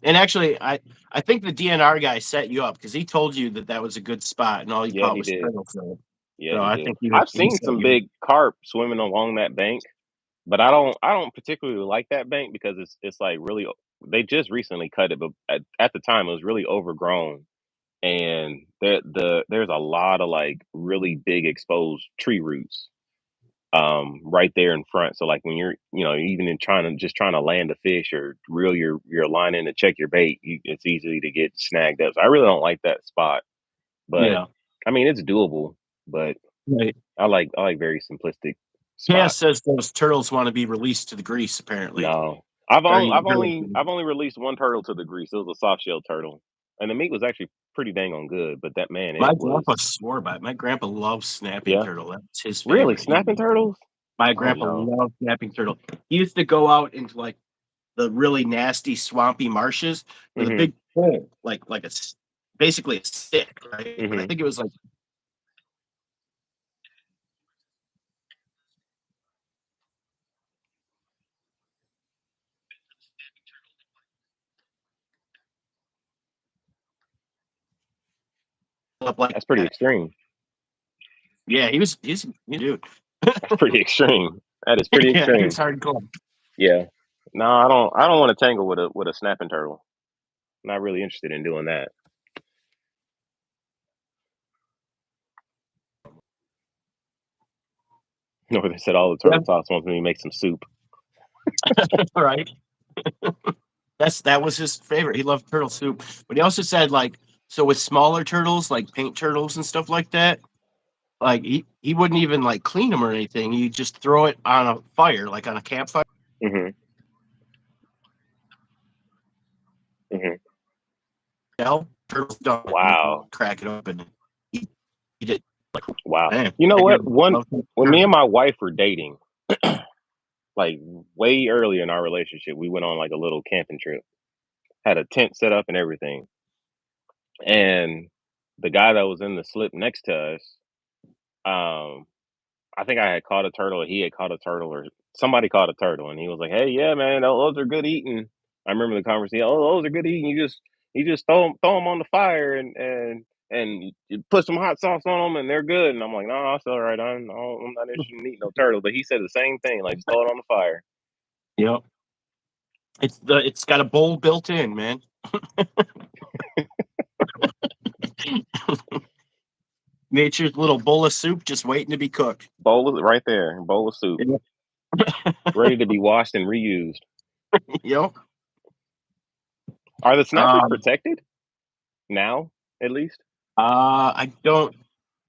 Speaker 2: And actually, I think the DNR guy set you up because he told you that that was a good spot, and all you
Speaker 1: Yeah,
Speaker 2: caught
Speaker 1: he
Speaker 2: was
Speaker 1: did.
Speaker 2: turtle. So,
Speaker 1: Yeah,
Speaker 2: so
Speaker 1: he
Speaker 2: I
Speaker 1: did.
Speaker 2: think
Speaker 1: I've
Speaker 2: he
Speaker 1: seen
Speaker 2: set
Speaker 1: some
Speaker 2: you.
Speaker 1: big carp swimming along that bank, but I don't particularly like that bank because it's like really. They just recently cut it, but at the time it was really overgrown, and there's a lot of like really big exposed tree roots. right there in front. So like when you're, even in trying to land a fish or reel your line in to check your bait, it's easy to get snagged up. So I really don't like that spot, but
Speaker 2: Yeah.
Speaker 1: I mean it's doable. But
Speaker 2: Right.
Speaker 1: I like very simplistic
Speaker 2: Cass
Speaker 1: spots.
Speaker 2: says those turtles want to be released to the grease, apparently.
Speaker 1: No, I've
Speaker 2: Are
Speaker 1: only
Speaker 2: you
Speaker 1: I've
Speaker 2: really?
Speaker 1: only I've only released one turtle to the grease. It was a soft shell turtle, and the meat was actually pretty dang on good. But that man,
Speaker 2: My
Speaker 1: it was
Speaker 2: grandpa swore by it. My grandpa loves snapping
Speaker 1: yeah,
Speaker 2: turtle. That's his
Speaker 1: really
Speaker 2: favorite.
Speaker 1: snapping turtles.
Speaker 2: My
Speaker 1: Oh
Speaker 2: grandpa
Speaker 1: no.
Speaker 2: loved snapping turtle. He used to go out into like the really nasty, swampy marshes with a
Speaker 1: Mhm.
Speaker 2: big pole, basically a stick, right? But I
Speaker 1: Mhm.
Speaker 2: think it was like up like
Speaker 1: That's pretty
Speaker 2: that.
Speaker 1: extreme.
Speaker 2: Yeah, he's a dude.
Speaker 1: That's pretty extreme. That is pretty
Speaker 2: Yeah, he was
Speaker 1: extreme.
Speaker 2: hardcore.
Speaker 1: Yeah. No, I don't want to tangle with a snapping turtle. Not really interested in doing that. Or they said all the
Speaker 2: Yeah,
Speaker 1: turtle tops wants me to make some soup.
Speaker 2: right. That was his favorite. He loved turtle soup. But he also said so with smaller turtles, like paint turtles and stuff like that, like he wouldn't even like clean them or anything. He'd just throw it on a fire, like on a campfire.
Speaker 1: Mhm. Mhm.
Speaker 2: Hell, turtle's done. And
Speaker 1: Wow.
Speaker 2: he'd crack it open. And eat it. Like,
Speaker 1: Wow.
Speaker 2: man,
Speaker 1: You know
Speaker 2: that guy
Speaker 1: what? One
Speaker 2: loves
Speaker 1: when me
Speaker 2: turtle.
Speaker 1: and my wife were dating, like way earlier in our relationship, we went on like a little camping trip. Had a tent set up and everything. And the guy that was in the slip next to us, um, I think I had caught a turtle, or he had caught a turtle, or somebody caught a turtle, and he was like, "Hey, yeah, man, those are good eating." I remember the conversation. Oh, those are good eating. You just throw them on the fire and you put some hot sauce on them, and they're good. And I'm like, no, that's all right. I'm not interested in eating no turtle. But he said the same thing, like just throw it on the fire.
Speaker 2: Yep. It's got a bowl built in, man. Nature's little bowl of soup just waiting to be cooked.
Speaker 1: Bowl of right there, bowl of soup,
Speaker 2: Yep.
Speaker 1: ready to be washed and reused.
Speaker 2: Yep.
Speaker 1: Are the snappers
Speaker 2: Um,
Speaker 1: protected now? At least
Speaker 2: I don't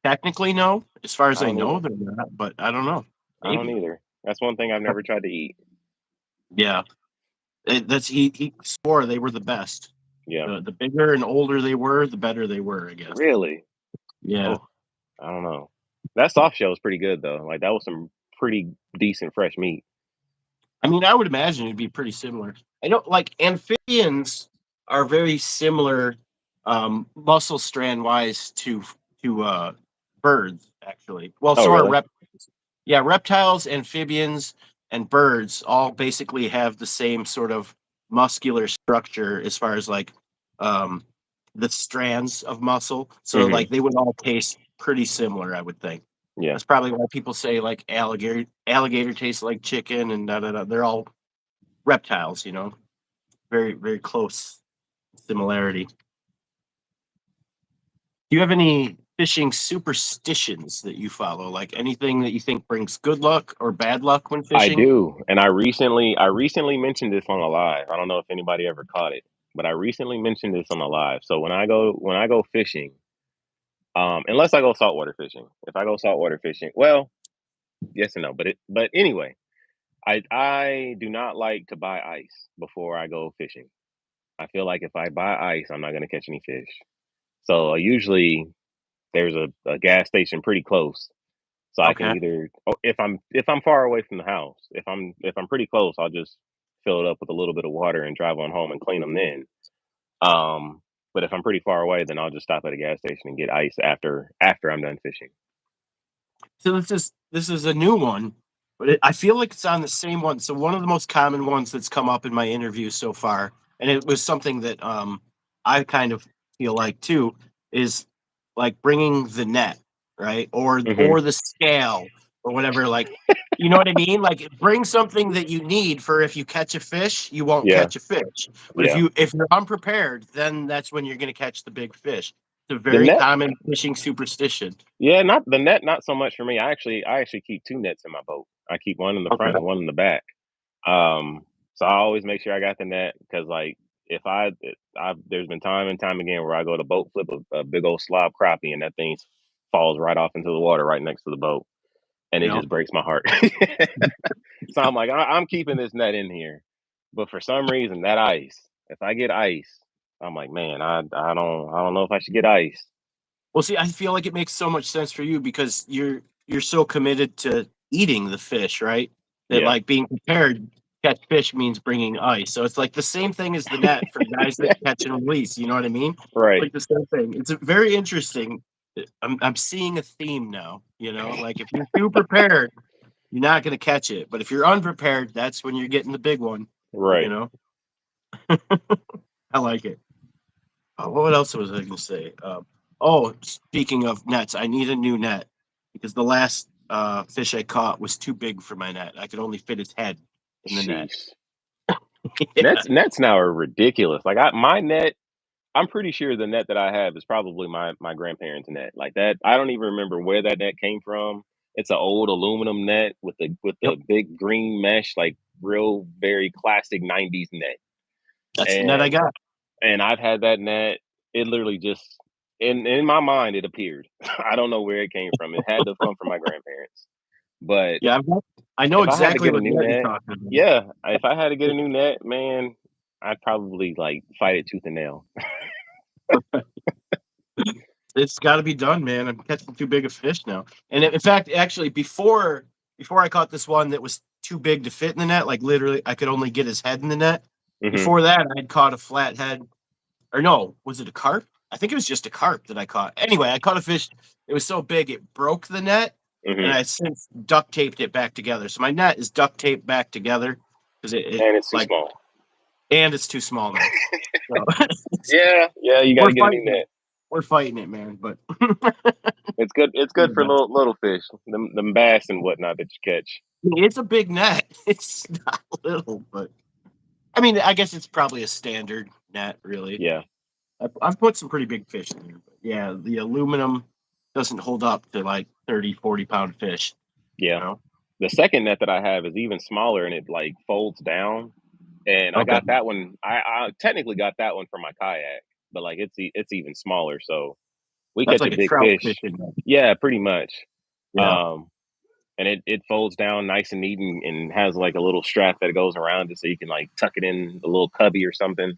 Speaker 2: technically know. As far
Speaker 1: I
Speaker 2: as I
Speaker 1: don't
Speaker 2: know,
Speaker 1: either.
Speaker 2: they're not, but I don't know.
Speaker 1: I don't
Speaker 2: Maybe.
Speaker 1: either. That's one thing I've never tried to eat.
Speaker 2: Yeah. That's he swore they were the best.
Speaker 1: Yeah,
Speaker 2: The bigger and older they were, the better they were, I guess.
Speaker 1: really.
Speaker 2: Yeah.
Speaker 1: Oh, I don't know. That soft shell was pretty good though. Like that was some pretty decent fresh meat.
Speaker 2: I mean, I would imagine it'd be pretty similar. I know, like amphibians are very similar, muscle strand wise to birds. Actually, well,
Speaker 1: Oh,
Speaker 2: so are
Speaker 1: really?
Speaker 2: reptiles. Yeah, reptiles, amphibians, and birds all basically have the same sort of muscular structure as far as um, the strands of muscle. So,
Speaker 1: Hmm.
Speaker 2: like, they would all taste pretty similar, I would think.
Speaker 1: Yeah.
Speaker 2: That's probably why people say like alligator tastes like chicken and da da da. They're all reptiles, very very close similarity. Do you have any fishing superstitions that you follow? Like anything that you think brings good luck or bad luck when
Speaker 1: I
Speaker 2: fishing?
Speaker 1: do, and I recently mentioned this on a live. I don't know if anybody ever caught it, but I recently mentioned this on a live. So when I go fishing, unless I go saltwater fishing, if I go saltwater fishing, well, yes and no. But anyway, I do not like to buy ice before I go fishing. I feel like if I buy ice, I'm not gonna catch any fish. So usually there's a gas station pretty close, so I can
Speaker 2: Okay.
Speaker 1: either if I'm far away from the house, if I'm pretty close, I'll just fill it up with a little bit of water and drive on home and clean them then. But if I'm pretty far away, then I'll just stop at a gas station and get ice after I'm done fishing.
Speaker 2: So this is a new one, but I feel like it's on the same one. So one of the most common ones that's come up in my interviews so far, and it was something that I kind of feel like too, is like bringing the net, right,
Speaker 1: Hmm.
Speaker 2: or the scale or whatever. Like, you know what I mean? Like, bring something that you need for if you catch a fish, you won't
Speaker 1: Yeah,
Speaker 2: catch a fish. But if
Speaker 1: yeah.
Speaker 2: you're unprepared, then that's when you're going to catch the big fish. It's a
Speaker 1: The
Speaker 2: very
Speaker 1: net,
Speaker 2: common fishing superstition.
Speaker 1: yeah, not the net, not so much for me. I actually keep two nets in my boat. I keep one in the
Speaker 2: Okay.
Speaker 1: front and one in the back. Um, so I always make sure I got the net because, like, if there's been time and time again where I go to boat flip a big old slob crappie and that thing falls right off into the water right next to the boat, and it
Speaker 2: Yep.
Speaker 1: just breaks my heart. So I'm like, I'm keeping this net in here, but for some reason that ice, if I get ice, I'm like, man, I don't know if I should get ice.
Speaker 2: Well, see, I feel like it makes so much sense for you because you're so committed to eating the fish, right? That
Speaker 1: Yeah,
Speaker 2: like being prepared to catch fish means bringing ice. So it's like the same thing as the net for guys that catch and release. You know what I mean?
Speaker 1: right,
Speaker 2: Like the same thing. It's very interesting. I'm seeing a theme now. You know, like if you're too prepared, you're not going to catch it. But if you're unprepared, that's when you're getting the big one. You
Speaker 1: right.
Speaker 2: know, I like it. What else was I going to say? Oh, speaking of nets, I need a new net because the last fish I caught was too big for my net. I could only fit his head in the net.
Speaker 1: Sheesh.
Speaker 2: Yeah,
Speaker 1: Nets now are ridiculous. Like my net, I'm pretty sure the net that I have is probably my grandparents' net. Like that, I don't even remember where that net came from. It's an old aluminum net with
Speaker 2: yep,
Speaker 1: the big green mesh, like real very classic '90s net.
Speaker 2: that's the net I
Speaker 1: And
Speaker 2: got.
Speaker 1: I've had that net. It literally just in my mind it appeared. I don't know where it came from. It had to come from my grandparents. But
Speaker 2: Yeah, I know
Speaker 1: if I had to
Speaker 2: exactly
Speaker 1: get a
Speaker 2: what
Speaker 1: new
Speaker 2: net you're
Speaker 1: net,
Speaker 2: talking about.
Speaker 1: yeah, if I had to get a new net, man, I'd probably like fight it tooth and nail.
Speaker 2: It's got to be done, man. I'm catching too big a fish now. And in fact, actually, before I caught this one that was too big to fit in the net, like literally, I could only get his head in the net.
Speaker 1: Hmm.
Speaker 2: Before that, I'd caught a flathead, or no, was it a carp? I think it was just a carp that I caught. Anyway, I caught a fish. It was so big it broke the net, and
Speaker 1: Hmm.
Speaker 2: I since duct taped it back together. So my net is duct taped back together because it
Speaker 1: And it's too
Speaker 2: like,
Speaker 1: small.
Speaker 2: and it's too small now. So
Speaker 1: Yeah, yeah, you got to
Speaker 2: we're
Speaker 1: get a new
Speaker 2: fighting it.
Speaker 1: net.
Speaker 2: We're fighting it, man. But
Speaker 1: It's good. It's good for little fish, them bass and whatnot that you catch.
Speaker 2: it's a big net. It's not little, but I mean, I guess it's probably a standard net, really.
Speaker 1: Yeah,
Speaker 2: I've put some pretty big fish in there, but yeah, the aluminum doesn't hold up to like 30, 40 pound fish, you
Speaker 1: yeah.
Speaker 2: know?
Speaker 1: The second net that I have is even smaller and it like folds down. And I
Speaker 2: Okay.
Speaker 1: got that one. I technically got that one for my kayak, but like it's even smaller. So we
Speaker 2: That's
Speaker 1: catch a
Speaker 2: like a
Speaker 1: big
Speaker 2: trout
Speaker 1: fish.
Speaker 2: fishing net.
Speaker 1: Yeah, pretty much.
Speaker 2: Yeah.
Speaker 1: Um, and it folds down nice and neat and has like a little strap that goes around it so you can like tuck it in a little cubby or something.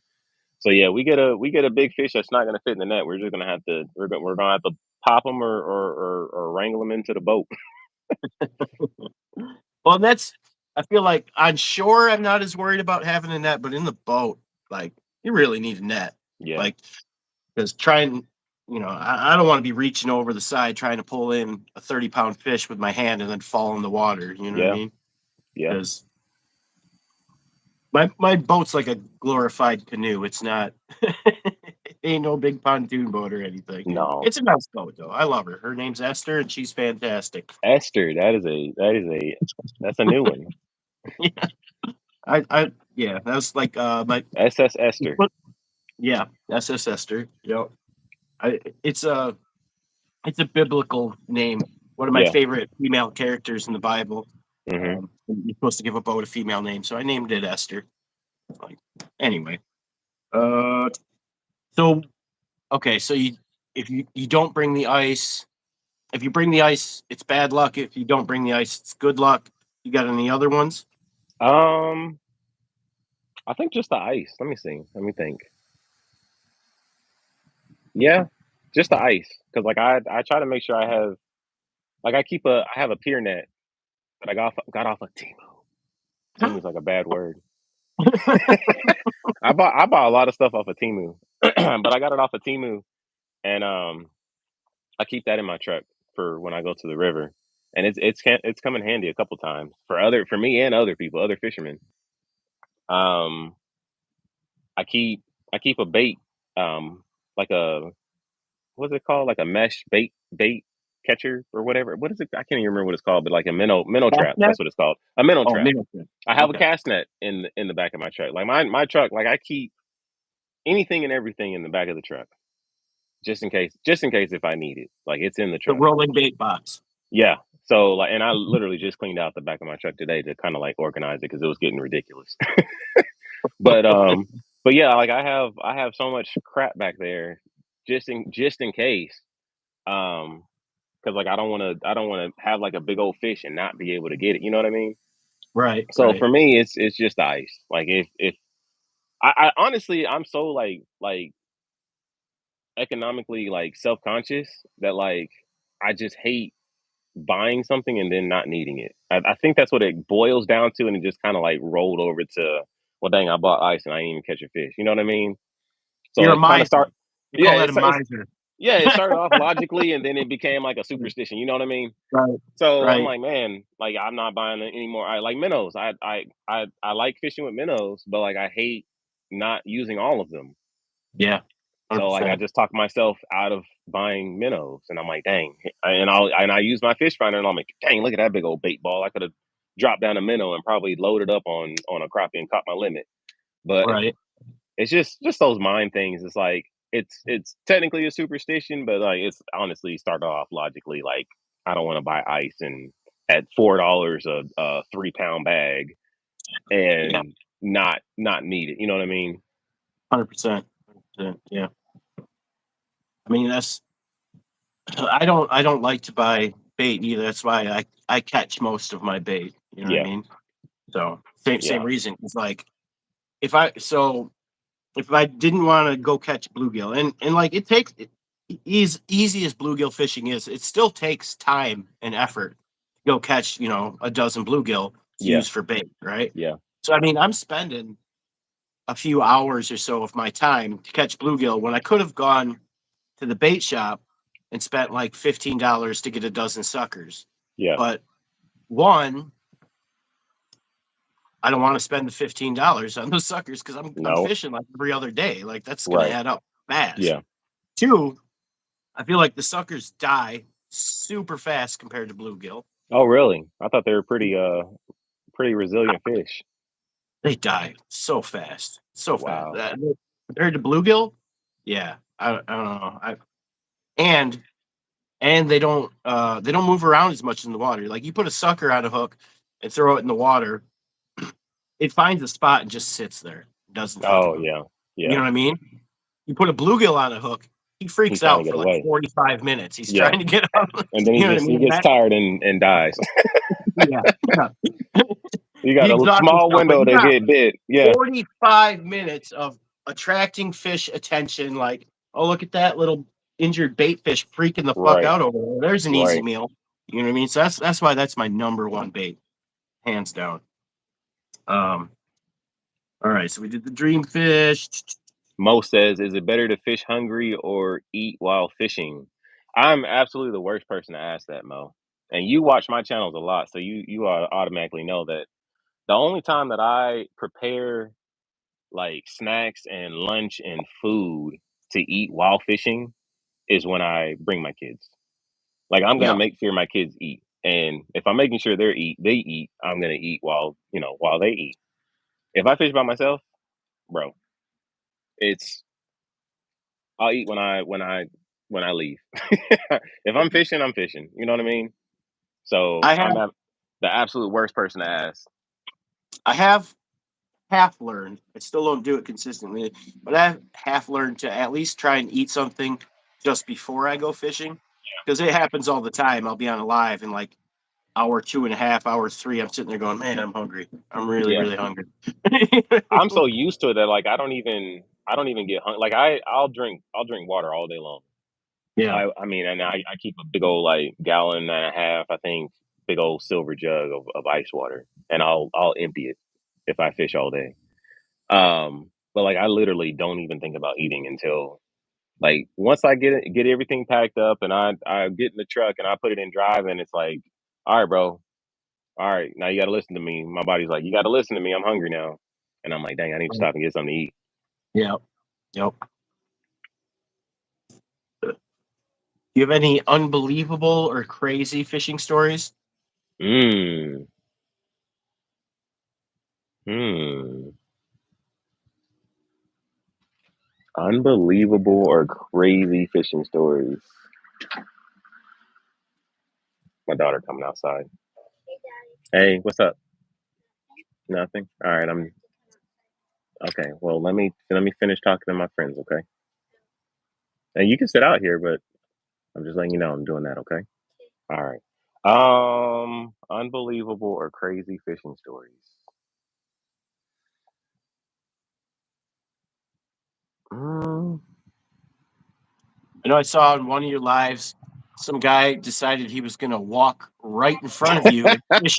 Speaker 1: So yeah, we get a big fish that's not gonna fit in the net. We're just gonna have to we're gonna have to pop them or wrangle them into the boat.
Speaker 2: Well, that's, I feel like on shore, I'm not as worried about having a net, but in the boat, like, you really need a net.
Speaker 1: Yeah,
Speaker 2: Like, because trying, I don't want to be reaching over the side trying to pull in a 30-pound fish with my hand and then fall in the water. You know what I
Speaker 1: yeah,
Speaker 2: mean?
Speaker 1: yeah,
Speaker 2: Because my boat's like a glorified canoe. It's not, it ain't no big pontoon boat or anything.
Speaker 1: no.
Speaker 2: It's a nice boat, though. I love her. Her name's Esther, and she's fantastic.
Speaker 1: Esther, that's a new one.
Speaker 2: Yeah, yeah, that's like
Speaker 1: SS Esther.
Speaker 2: yeah, that's Esther. I, it's a, it's a biblical name. One of my
Speaker 1: Yeah.
Speaker 2: favorite female characters in the Bible.
Speaker 1: Hmm.
Speaker 2: You're supposed to give a boat a female name, so I named it Esther. Like, anyway, uh, so okay, so if you don't bring the ice, if you bring the ice, it's bad luck. If you don't bring the ice, it's good luck. You got any other ones?
Speaker 1: Um, I think just the ice. Let me see. Let me think. Yeah, just the ice. Cause like I try to make sure I have like I have a pier net that I got off of Timu. Timu's like a bad word. I bought a lot of stuff off of Timu, but I got it off of Timu, and I keep that in my truck for when I go to the river, and it's come in handy a couple times for me and other people, other fishermen. Um, I keep I keep a bait, like a what's it called, like a mesh bait catcher or whatever. What is it? I can't even remember what it's called, but like a minnow trap.
Speaker 2: Net?
Speaker 1: That's what it's called. A minnow
Speaker 2: Oh,
Speaker 1: trap.
Speaker 2: Middleton.
Speaker 1: I have a
Speaker 2: Okay.
Speaker 1: cast net in the back of my truck. Like my truck, like I keep anything and everything in the back of the truck. just in case if I need it. Like it's in the
Speaker 2: The
Speaker 1: truck.
Speaker 2: rolling bait box.
Speaker 1: Yeah. So like, and I literally just cleaned out the back of my truck today to kind of like organize it because it was getting ridiculous. but but yeah, like I have so much crap back there just in case. Because like I don't want to have like a big old fish and not be able to get it. You know what I mean?
Speaker 2: Right,
Speaker 1: So
Speaker 2: right.
Speaker 1: for me, it's just ice. Like if I honestly I'm so like economically like self conscious that like I just hate buying something and then not needing it. I think that's what it boils down to, and it just kind of like rolled over to, well, dang, I bought ice and I didn't even catch a fish. You know what I mean? So
Speaker 2: You're a
Speaker 1: it kind of
Speaker 2: miser.
Speaker 1: start,
Speaker 2: They
Speaker 1: yeah,
Speaker 2: call that a
Speaker 1: it's
Speaker 2: miser.
Speaker 1: yeah, it started off logically and then it became like a superstition. You know what I mean?
Speaker 2: Right,
Speaker 1: So I'm
Speaker 2: right.
Speaker 1: like, man, like I'm not buying it anymore. I like minnows. I like fishing with minnows, but like I hate not using all of them.
Speaker 2: Yeah,
Speaker 1: So like I
Speaker 2: 100%.
Speaker 1: just talked myself out of buying minnows, and I'm like, dang. And I use my fish finder, and I'm like, dang, look at that big old bait ball. I could have dropped down a minnow and probably loaded up on a crappie and caught my limit. But
Speaker 2: Right.
Speaker 1: it's just those mind things. It's like it's technically a superstition, but like it's honestly started off logically. Like I don't want to buy ice and at $4 a 3 pound bag
Speaker 2: Yeah,
Speaker 1: and not need it. You know what I mean?
Speaker 2: 100%. 100%. Yeah. I mean, that's I don't like to buy bait either. That's why I catch most of my bait. You know what I
Speaker 1: Yeah,
Speaker 2: mean? So same
Speaker 1: yeah,
Speaker 2: reason. It's like if I so if I didn't want to go catch bluegill, and like it takes easy as bluegill fishing is, it still takes time and effort to go catch a dozen bluegill to
Speaker 1: yeah,
Speaker 2: use for bait, right?
Speaker 1: yeah,
Speaker 2: So I mean, I'm spending a few hours or so of my time to catch bluegill when I could have gone to the bait shop and spent like $15 to get a dozen suckers.
Speaker 1: yeah.
Speaker 2: But one, I don't want to spend the $15 on those suckers because I'm
Speaker 1: No,
Speaker 2: fishing like every other day. Like that's gonna
Speaker 1: right.
Speaker 2: add up fast.
Speaker 1: Yeah.
Speaker 2: Two, I feel like the suckers die super fast compared to bluegill.
Speaker 1: Oh, really? I thought they were pretty resilient fish.
Speaker 2: They die so fast, so fast.
Speaker 1: Wow.
Speaker 2: Compared to bluegill, yeah, I don't know. And they don't move around as much in the water. Like you put a sucker on a hook and throw it in the water, it finds a spot and just sits there. It doesn't fucking
Speaker 1: Oh,
Speaker 2: move.
Speaker 1: yeah.
Speaker 2: You know
Speaker 1: Yeah.
Speaker 2: what I mean? You put a bluegill on a hook, he
Speaker 1: He's
Speaker 2: freaks
Speaker 1: trying to
Speaker 2: out
Speaker 1: get
Speaker 2: for like
Speaker 1: away.
Speaker 2: 45 minutes. He's
Speaker 1: Yeah.
Speaker 2: trying to get out.
Speaker 1: And then
Speaker 2: You know what I
Speaker 1: he
Speaker 2: mean?
Speaker 1: gets tired and dies.
Speaker 2: Yeah, yeah.
Speaker 1: You
Speaker 2: He
Speaker 1: got a
Speaker 2: exhausts
Speaker 1: small
Speaker 2: himself, but
Speaker 1: window
Speaker 2: you
Speaker 1: to
Speaker 2: got
Speaker 1: get bit. Yeah.
Speaker 2: 45 minutes of attracting fish attention. Like, oh, look at that little injured bait fish freaking the fuck
Speaker 1: Right.
Speaker 2: out over there. There's an easy
Speaker 1: Right.
Speaker 2: meal. You know what I mean? So that's why that's my number one bait, hands down. Um, all right, so we did the dream fish.
Speaker 1: Mo says, is it better to fish hungry or eat while fishing? I'm absolutely the worst person to ask that, Mo. And you watch my channels a lot, so you automatically know that the only time that I prepare like snacks and lunch and food to eat while fishing is when I bring my kids. Like I'm gonna
Speaker 2: Yeah,
Speaker 1: make sure my kids eat. And if I'm making sure they eat, I'm gonna eat while they eat. If I fish by myself, bro, it's I'll eat when I leave. If I'm fishing, I'm fishing. You know what I mean? So
Speaker 2: I have
Speaker 1: the absolute worst person to ask.
Speaker 2: I have half learned. I still don't do it consistently, but I've half learned to at least try and eat something just before I go fishing because it happens all the time. I'll be on a live and like hour two and a half, hour three, I'm sitting there going, man, I'm hungry. I'm really,
Speaker 1: Yeah.
Speaker 2: really hungry.
Speaker 1: I'm so used to it that like I don't even get hungry. Like I'll drink water all day long.
Speaker 2: Yeah.
Speaker 1: I mean, and I keep a big old like gallon and a half, I think, big old silver jug of ice water, and I'll empty it if I fish all day. But like I literally don't even think about eating until like once I get everything packed up and I get in the truck and I put it in drive and it's like, all right, bro, all right, now you got to listen to me. My body's like, you got to listen to me. I'm hungry now, and I'm like, dang, I need to stop and get something to eat.
Speaker 2: Yep. Yep. Do you have any unbelievable or crazy fishing stories?
Speaker 1: Mm. Hmm. Unbelievable or crazy fishing stories. My daughter coming outside. Hey, what's up? Nothing. All right, I'm okay. Well, let me finish talking to my friends, okay? And you can sit out here, but I'm just letting you know I'm doing that, okay? All right. Unbelievable or crazy fishing stories. Mm,
Speaker 2: I know I saw in one of your lives, some guy decided he was going to walk right in front of you and fish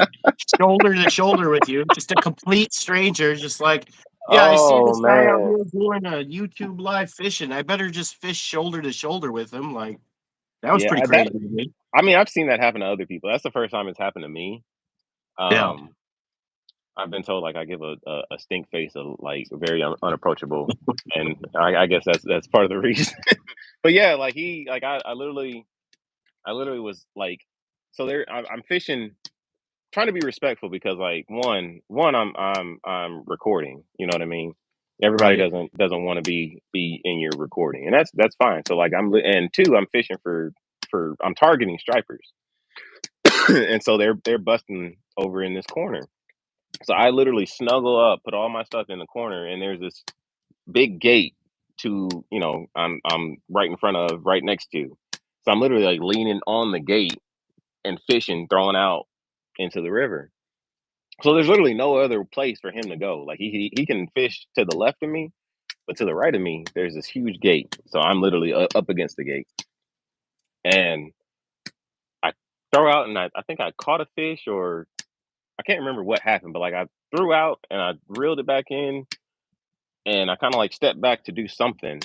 Speaker 2: shoulder to shoulder with you, just a complete stranger, just like, yeah, I see
Speaker 1: oh
Speaker 2: this guy out
Speaker 1: man.
Speaker 2: here doing a YouTube live fishing. I better just fish shoulder to shoulder with him. Like, that was
Speaker 1: Yeah,
Speaker 2: pretty
Speaker 1: that
Speaker 2: crazy to me.
Speaker 1: I mean, I've seen that happen to other people. That's the first time it's happened to me.
Speaker 2: Yeah.
Speaker 1: Um, I've been told like I give a stink face, like very unapproachable, and I guess that's part of the reason. But yeah, like he like I literally was like, so there I'm fishing, trying to be respectful because like one I'm recording, you know what I mean. Everybody
Speaker 2: Right.
Speaker 1: doesn't want to be in your recording, and that's fine. So like and two, I'm fishing for I'm targeting stripers, and so they're busting over in this corner. So I literally snuggle up, put all my stuff in the corner, and there's this big gate to, I'm right in front of, right next to. So I'm literally like leaning on the gate and fishing, throwing out into the river. So there's literally no other place for him to go. Like he can fish to the left of me, but to the right of me, there's this huge gate. So I'm literally up against the gate, and I throw out, and I think I caught a fish, or I can't remember what happened, but like I threw out and I reeled it back in, and I kind of like stepped back to do something,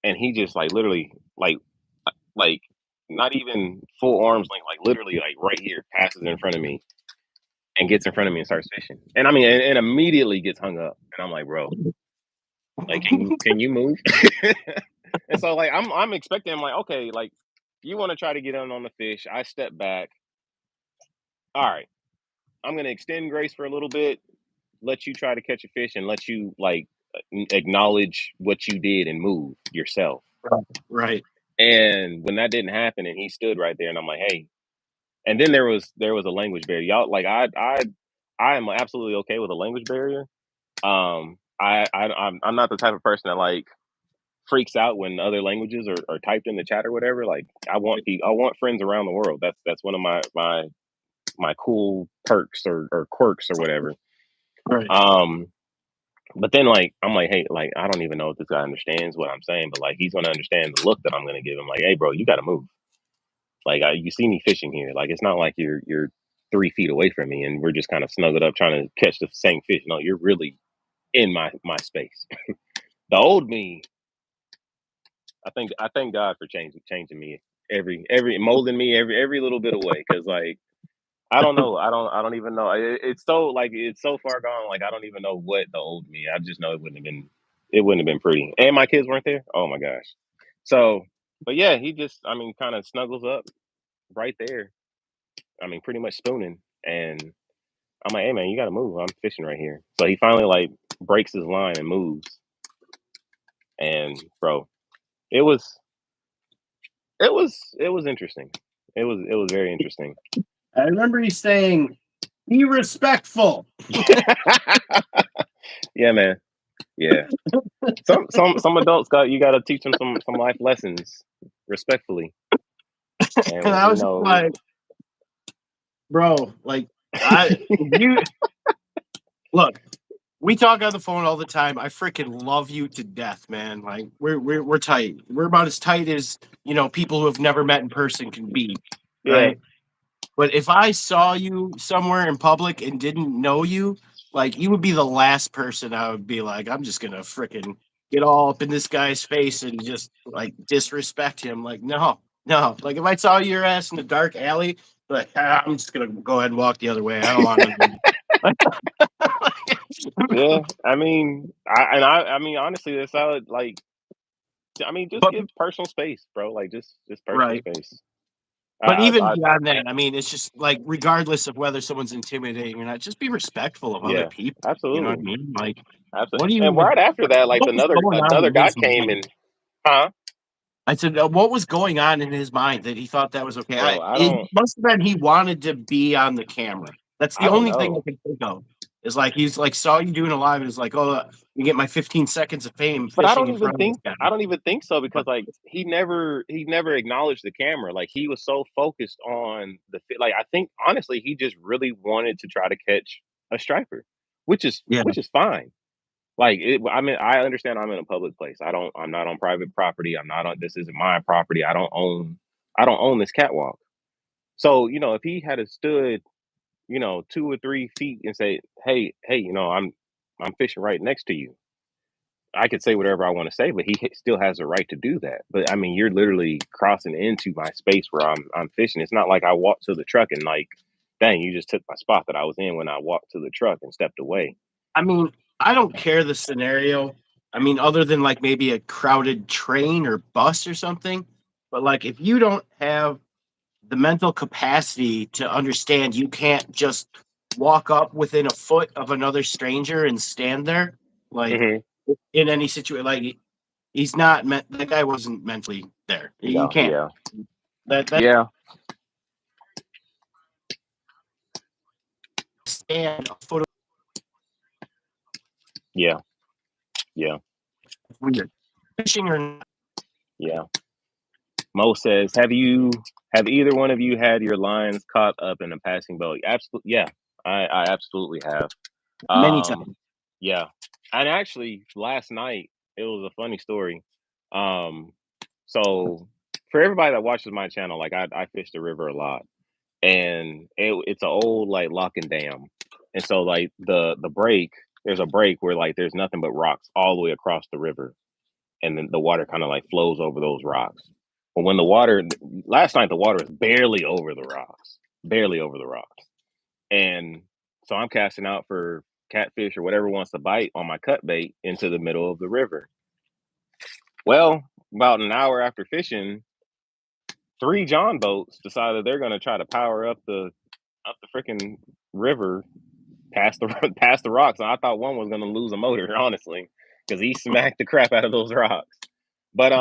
Speaker 1: and he just like literally like not even full arms length, like literally like right here passes in front of me and gets in front of me and starts fishing. And I mean, and immediately gets hung up, and I'm like, bro, like can you move? And so like I'm expecting, I'm like, okay, like you want to try to get in on the fish. I step back. All right, I'm gonna extend grace for a little bit, let you try to catch a fish, and let you like acknowledge what you did and move yourself.
Speaker 2: Right.
Speaker 1: And when that didn't happen, and he stood right there, and I'm like, hey. And then there was a language barrier. Y'all, like I am absolutely okay with a language barrier. I'm not the type of person that like freaks out when other languages are typed in the chat or whatever. Like I want friends around the world. That's one of my cool perks or quirks or whatever.
Speaker 2: Right.
Speaker 1: Um, but then like I'm like, hey, like I don't even know if this guy understands what I'm saying, but like he's gonna understand the look that I'm gonna give him. Like, hey, bro, you got to move. Like you see me fishing here. Like it's not like you're 3 feet away from me and we're just kind of snuggled up trying to catch the same fish. No, you're really in my space. The old me, I thank God for changing me every molding me every little bit of way. Cause like I don't know. I don't even know. It's so like it's so far gone. Like I don't even know what the old me. I just know it wouldn't have been pretty. And my kids weren't there. Oh my gosh. So, but yeah, he just I mean kind of snuggles up right there. I mean, pretty much spooning, and I'm like, hey man, you gotta move. I'm fishing right here. So he finally like breaks his line and moves, and bro, it was it was interesting. It was very interesting.
Speaker 2: I remember you saying, be respectful.
Speaker 1: Yeah, man. Yeah. Some adults you got to teach them some life lessons respectfully,
Speaker 2: And
Speaker 1: and
Speaker 2: I was just like, bro, like, you look, we talk on the phone all the time. I freaking love you to death, man. Like we're tight. We're about as tight as people who have never met in person can be,
Speaker 1: yeah,
Speaker 2: right? But if I saw you somewhere in public and didn't know you, like you would be the last person I would be like, I'm just gonna freaking get all up in this guy's face and just like disrespect him. Like, no, no. Like if I saw your ass in a dark alley, like I'm just gonna go ahead and walk the other way. I don't want
Speaker 1: yeah.
Speaker 2: to.
Speaker 1: I mean honestly, that's how like I mean just
Speaker 2: But
Speaker 1: give personal space, bro. Like just personal
Speaker 2: right.
Speaker 1: space.
Speaker 2: But even
Speaker 1: I
Speaker 2: beyond that, I mean, it's just like regardless of whether someone's intimidating or not, just be respectful of other
Speaker 1: yeah,
Speaker 2: people. You know what I
Speaker 1: absolutely,
Speaker 2: mean? Like, what
Speaker 1: absolutely.
Speaker 2: do you
Speaker 1: And right after that, like
Speaker 2: what was going on
Speaker 1: another
Speaker 2: in
Speaker 1: guy
Speaker 2: his
Speaker 1: came
Speaker 2: mind?
Speaker 1: and, huh,
Speaker 2: I said, what was going on in his mind that he thought that was okay?
Speaker 1: bro.
Speaker 2: It must have been he wanted to be on the camera. That's the
Speaker 1: I don't
Speaker 2: only thing I
Speaker 1: know.
Speaker 2: can think of. Is like he's like saw you doing a live and is like, oh, you get my 15 seconds of fame
Speaker 1: But
Speaker 2: fishing in front of this guy.
Speaker 1: I don't even think so because
Speaker 2: But
Speaker 1: like he never acknowledged the camera. Like he was so focused on like I think honestly he just really wanted to try to catch a striper,
Speaker 2: yeah,
Speaker 1: which is fine. Like I mean I understand I'm in a public place. I'm not on private property. I'm not on this isn't my property. I don't own this catwalk. So, if he had a stood, 2 or 3 feet and say, hey, I'm fishing right next to you. I could say whatever I want to say, but still has a right to do that. But I mean, you're literally crossing into my space where I'm fishing. It's not like I walked to the truck and like, dang, you just took my spot that I was in when I walked to the truck and stepped away.
Speaker 2: I mean, I don't care the scenario. I mean, other than like maybe a crowded train or bus or something. But like, if you don't have the mental capacity to understand you can't just walk up within a foot of another stranger and stand there, like
Speaker 1: Hmm.
Speaker 2: in any situation, like he's not meant. That guy wasn't mentally there. You
Speaker 1: No,
Speaker 2: can't.
Speaker 1: yeah,
Speaker 2: That
Speaker 1: yeah,
Speaker 2: stand a foot of
Speaker 1: yeah, yeah,
Speaker 2: weird fishing or not.
Speaker 1: yeah. Mo says, have either one of you had your lines caught up in a passing boat? Absolutely, yeah. I absolutely have.
Speaker 2: Many
Speaker 1: Um,
Speaker 2: times.
Speaker 1: yeah, and actually, last night it was a funny story. Um, so for everybody that watches my channel, like I fish the river a lot, and it's an old like lock and dam, and so like the break, there's a break where like there's nothing but rocks all the way across the river, and then the water kind of like flows over those rocks. But when the water last night the water was barely over the rocks, and so I'm casting out for catfish or whatever wants to bite on my cut bait into the middle of the river. Well, about an hour after fishing, 3 John boats decided they're going to try to power up the freaking river past the past the rocks. And I thought one was going to lose a motor, honestly, because he smacked the crap out of those rocks. But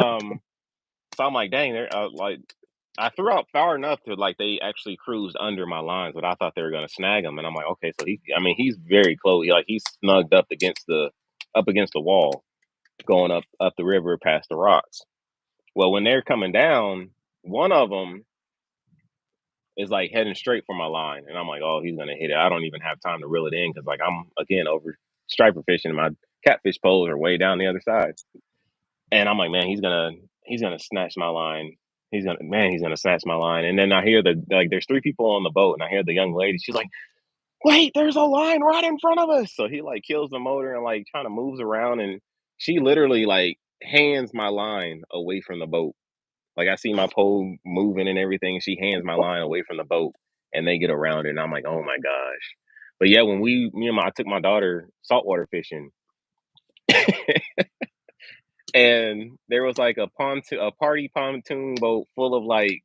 Speaker 1: so I'm like, dang, they're like, I threw out far enough to like they actually cruised under my lines, but I thought they were gonna snag him, and I'm like, okay, so I mean, he's very close. He's snugged up against the wall, going up the river past the rocks. Well, when they're coming down, one of them is like heading straight for my line, and I'm like, oh, he's gonna hit it. I don't even have time to reel it in because like I'm again over striper fishing, and my catfish poles are way down the other side. And I'm like, man, he's gonna snatch my line. He's gonna snatch my line. And then I hear there's 3 people on the boat, and I hear the young lady. She's like, wait, there's a line right in front of us. So he like kills the motor and like kind of moves around, and she literally like hands my line away from the boat. Like I see my pole moving and everything. And she hands my line away from the boat, and they get around it. And I'm like, oh my gosh. But yeah, when I took my daughter saltwater fishing, and there was like a party pontoon boat full of like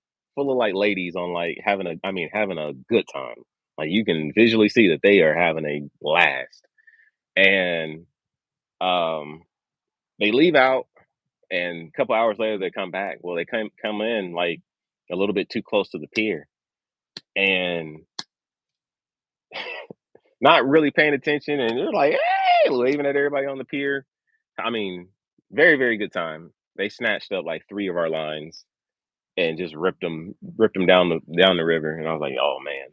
Speaker 1: ladies on like having a good time. Like you can visually see that they are having a blast. And um they leave out, and a couple hours later they come back. Well, they come in like a little bit too close to the pier, and not really paying attention, and they're like, hey, waving at everybody on the pier. I mean, very, very good time. They snatched up like 3 of our lines and just ripped them down the river, and I was like, "Oh, man."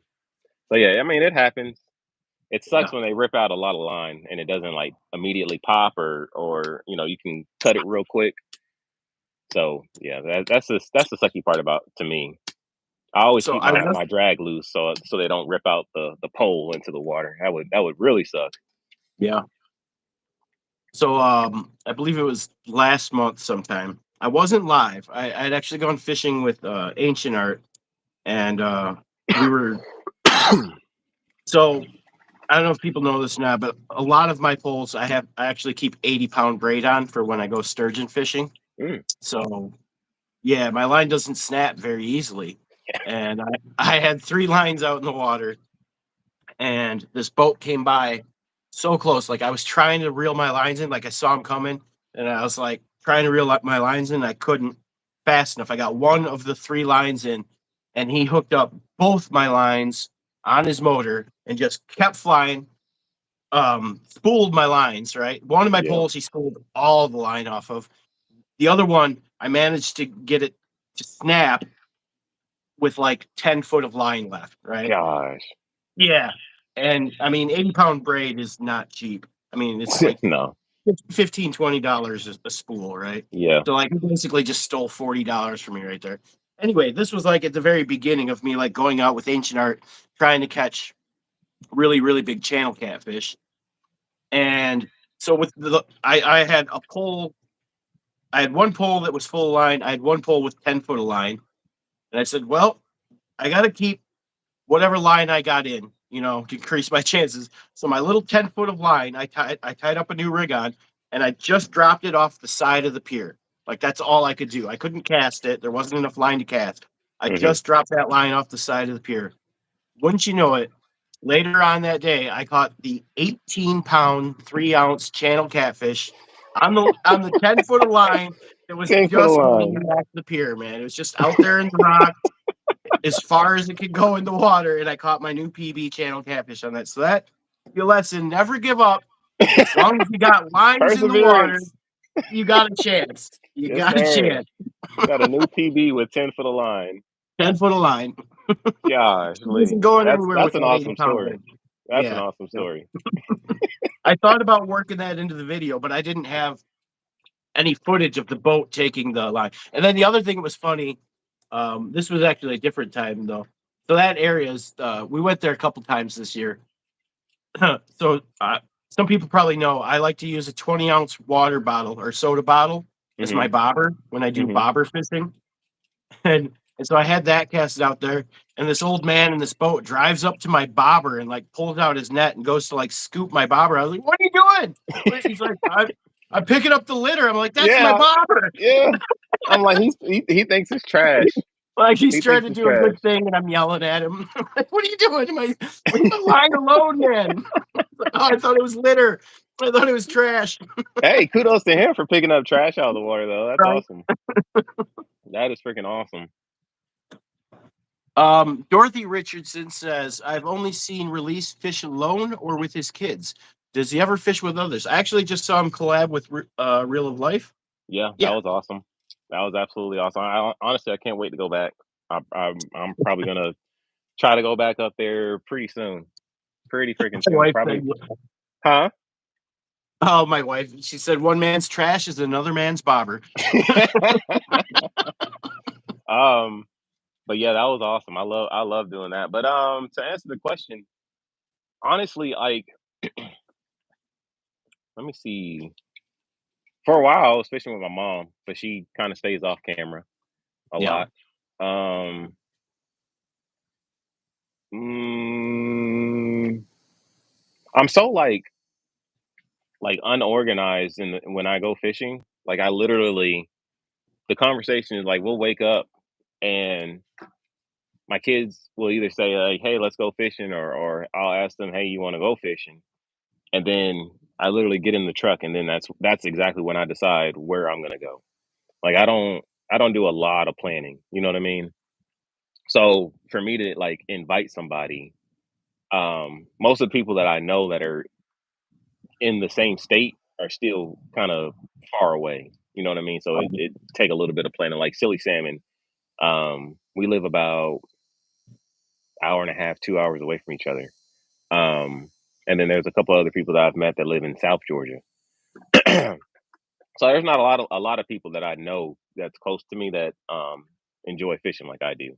Speaker 1: So, yeah, I mean, it happens. It sucks
Speaker 2: Yeah.
Speaker 1: when they rip out a lot of line and it doesn't, like, immediately pop or, you can cut it real quick. So, yeah, that's the sucky part about to me. I always
Speaker 2: So
Speaker 1: keep
Speaker 2: I was
Speaker 1: my drag loose so they don't rip out the pole into the water. That would really suck.
Speaker 2: yeah. So I believe it was last month sometime. I wasn't live. I'd actually gone fishing with Ancient Art, and we were so I don't know if people know this now, but a lot of my poles I actually keep 80-pound braid on for when I go sturgeon fishing.
Speaker 1: Mm,
Speaker 2: So yeah, my line doesn't snap very easily. and I had 3 lines out in the water, and this boat came by so close. Like I was trying to reel my lines in, like I saw him coming, and I was like trying to reel my lines in. I couldn't fast enough. I got one of the 3 lines in, and he hooked up both my lines on his motor and just kept flying. Spooled my lines, right? One of my
Speaker 1: Yeah.
Speaker 2: poles he spooled all the line off of. The other one, I managed to get it to snap with like 10 foot of line left, right?
Speaker 1: Gosh.
Speaker 2: Yeah. And I mean, 80-pound braid is not cheap. I mean, it's like
Speaker 1: No.
Speaker 2: $15-$20 a spool, right?
Speaker 1: Yeah.
Speaker 2: So like he basically just stole $40 from me right there. Anyway, this was like at the very beginning of me like going out with ancient art, trying to catch really, really big channel catfish. And so with I had a pole, I had one pole that was full of line, I had one pole with 10 foot of line. And I said, well, I gotta keep whatever line I got in, to increase my chances. So my little 10 foot of line, I tied up a new rig on, and I just dropped it off the side of the pier. Like that's all I could do. I couldn't cast it. There wasn't enough line to cast. I
Speaker 1: Hmm.
Speaker 2: just dropped that line off the side of the pier. Wouldn't you know it? Later on that day, I caught the 18-pound, 3-ounce channel catfish on the 10 foot of line that was
Speaker 1: 10 foot
Speaker 2: just laying
Speaker 1: line.
Speaker 2: off the pier, man. It was just out there in the rock as far as it could go in the water, and I caught my new PB channel catfish on that. So that your lesson: never give up. As long as you got lines in the water,
Speaker 1: Perseverance.
Speaker 2: you got a chance. You
Speaker 1: Yes,
Speaker 2: got a
Speaker 1: sir.
Speaker 2: chance.
Speaker 1: Got a new PB with 10 foot of line.
Speaker 2: 10 foot of line.
Speaker 1: Gosh,
Speaker 2: She
Speaker 1: Lee.
Speaker 2: isn't going
Speaker 1: That's
Speaker 2: anywhere
Speaker 1: that's
Speaker 2: with
Speaker 1: an
Speaker 2: that 80
Speaker 1: awesome
Speaker 2: pound
Speaker 1: story.
Speaker 2: rig.
Speaker 1: That's an
Speaker 2: Yeah.
Speaker 1: awesome
Speaker 2: Yep.
Speaker 1: story.
Speaker 2: I thought about working that into the video, but I didn't have any footage of the boat taking the line. And then the other thing that was funny, this was actually a different time though. So that area is, we went there a couple times this year. So some people probably know I like to use a 20-ounce water bottle or soda bottle as
Speaker 1: Hmm.
Speaker 2: my bobber when I do
Speaker 1: Hmm.
Speaker 2: bobber fishing. And so I had that casted out there, and this old man in this boat drives up to my bobber and like pulls out his net and goes to like scoop my bobber. I was like, "What are you doing?" He's like, I'm picking up the litter." I'm like, "That's my
Speaker 1: Yeah,
Speaker 2: bobber."
Speaker 1: yeah. I'm like, he thinks it's trash.
Speaker 2: Like he's
Speaker 1: He
Speaker 2: trying
Speaker 1: thinks
Speaker 2: to
Speaker 1: it's
Speaker 2: do a
Speaker 1: trash.
Speaker 2: good thing, and I'm yelling at him. Like, "What are you doing? Leave the line alone, man." Oh, I thought it was litter. I thought it was trash.
Speaker 1: Hey, kudos to him for picking up trash out of the water, though. That's
Speaker 2: Right.
Speaker 1: awesome. That is freaking awesome.
Speaker 2: Dorothy Richardson says, I've only seen Release fish alone or with his kids. Does he ever fish with others? I actually just saw him collab with Real of Life.
Speaker 1: Yeah, that
Speaker 2: Yeah.
Speaker 1: was awesome. That was absolutely awesome. Honestly, I can't wait to go back. I'm probably gonna try to go back up there pretty soon. Pretty freaking
Speaker 2: My
Speaker 1: soon.
Speaker 2: wife
Speaker 1: Probably,
Speaker 2: said,
Speaker 1: huh?
Speaker 2: oh, my wife, she said, one man's trash is another man's bobber.
Speaker 1: um, but yeah, that was awesome. I love doing that. But to answer the question, honestly, like, let me see. For a while, I was fishing with my mom, but she kind of stays off camera a
Speaker 2: Yeah.
Speaker 1: lot. Um, mm, I'm so like unorganized when I go fishing. Like I literally, the conversation is like we'll wake up and my kids will either say like, "Hey, let's go fishing," or I'll ask them, "Hey, you want to go fishing?" And then I literally get in the truck, and then that's exactly when I decide where I'm gonna go. Like I don't do a lot of planning. You know what I mean? So for me to like invite somebody, most of the people that I know that are in the same state are still kind of far away. You know what I mean? So it take a little bit of planning. Like silly salmon, we live about hour and a half, 2 hours away from each other. And then there's a couple other people that I've met that live in South Georgia. So there's not a lot of people that I know that's close to me that enjoy fishing like I do.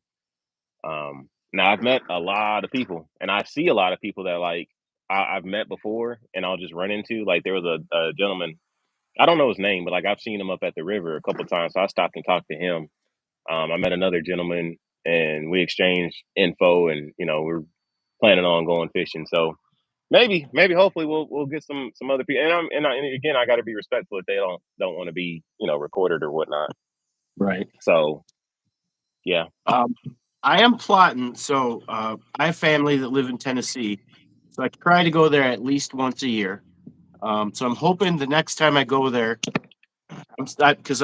Speaker 1: Now I've met a lot of people, and I see a lot of people that like I've met before, and I'll just run into. Like there was a gentleman, I don't know his name, but like I've seen him up at the river a couple times, so I stopped and talked to him. I met another gentleman, and we exchanged info, and we're planning on going fishing. So maybe hopefully we'll get some other people. And again, I got to be respectful if they don't want to be recorded or whatnot.
Speaker 2: Right.
Speaker 1: So yeah.
Speaker 2: Um, I am plotting. So I have family that live in Tennessee, so I try to go there at least once a year. So I'm hoping the next time I go there, because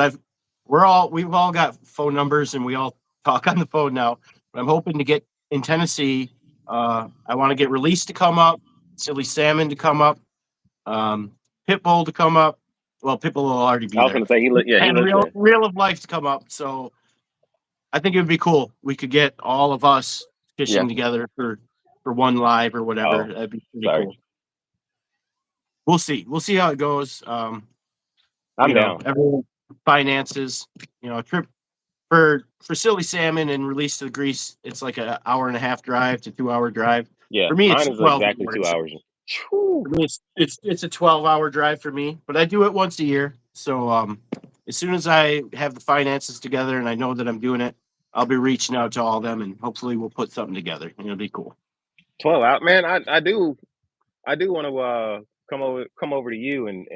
Speaker 2: we've all got phone numbers and we all talk on the phone now. But I'm hoping to get in Tennessee. I want to get Release to come up, Silly Salmon to come up, um, Pitbull to come up. Well, Pitbull will already be
Speaker 1: I was
Speaker 2: there,
Speaker 1: gonna say he
Speaker 2: and
Speaker 1: lives there.
Speaker 2: Real of Life to come up. So I think it would be cool. We could get all of us
Speaker 1: Yeah.
Speaker 2: fishing together for one live or whatever.
Speaker 1: Oh,
Speaker 2: That'd be pretty
Speaker 1: sorry.
Speaker 2: cool. We'll see. We'll see how it goes.
Speaker 1: I'm down.
Speaker 2: Everyone finances. A trip for Silly Salmon and Release to the Grease. It's like an hour and a half drive to 2 hour drive.
Speaker 1: Yeah,
Speaker 2: For me, it's
Speaker 1: mine is
Speaker 2: 12
Speaker 1: exactly two
Speaker 2: hours.
Speaker 1: hours.
Speaker 2: For
Speaker 1: Whew.
Speaker 2: me, it's a 12-hour drive for me, but I do it once a year. So as soon as I have the finances together and I know that I'm doing it, I'll be reaching out to all of them and hopefully we'll put something together. It'll be cool.
Speaker 1: 12 out, man. I do want to come over to you and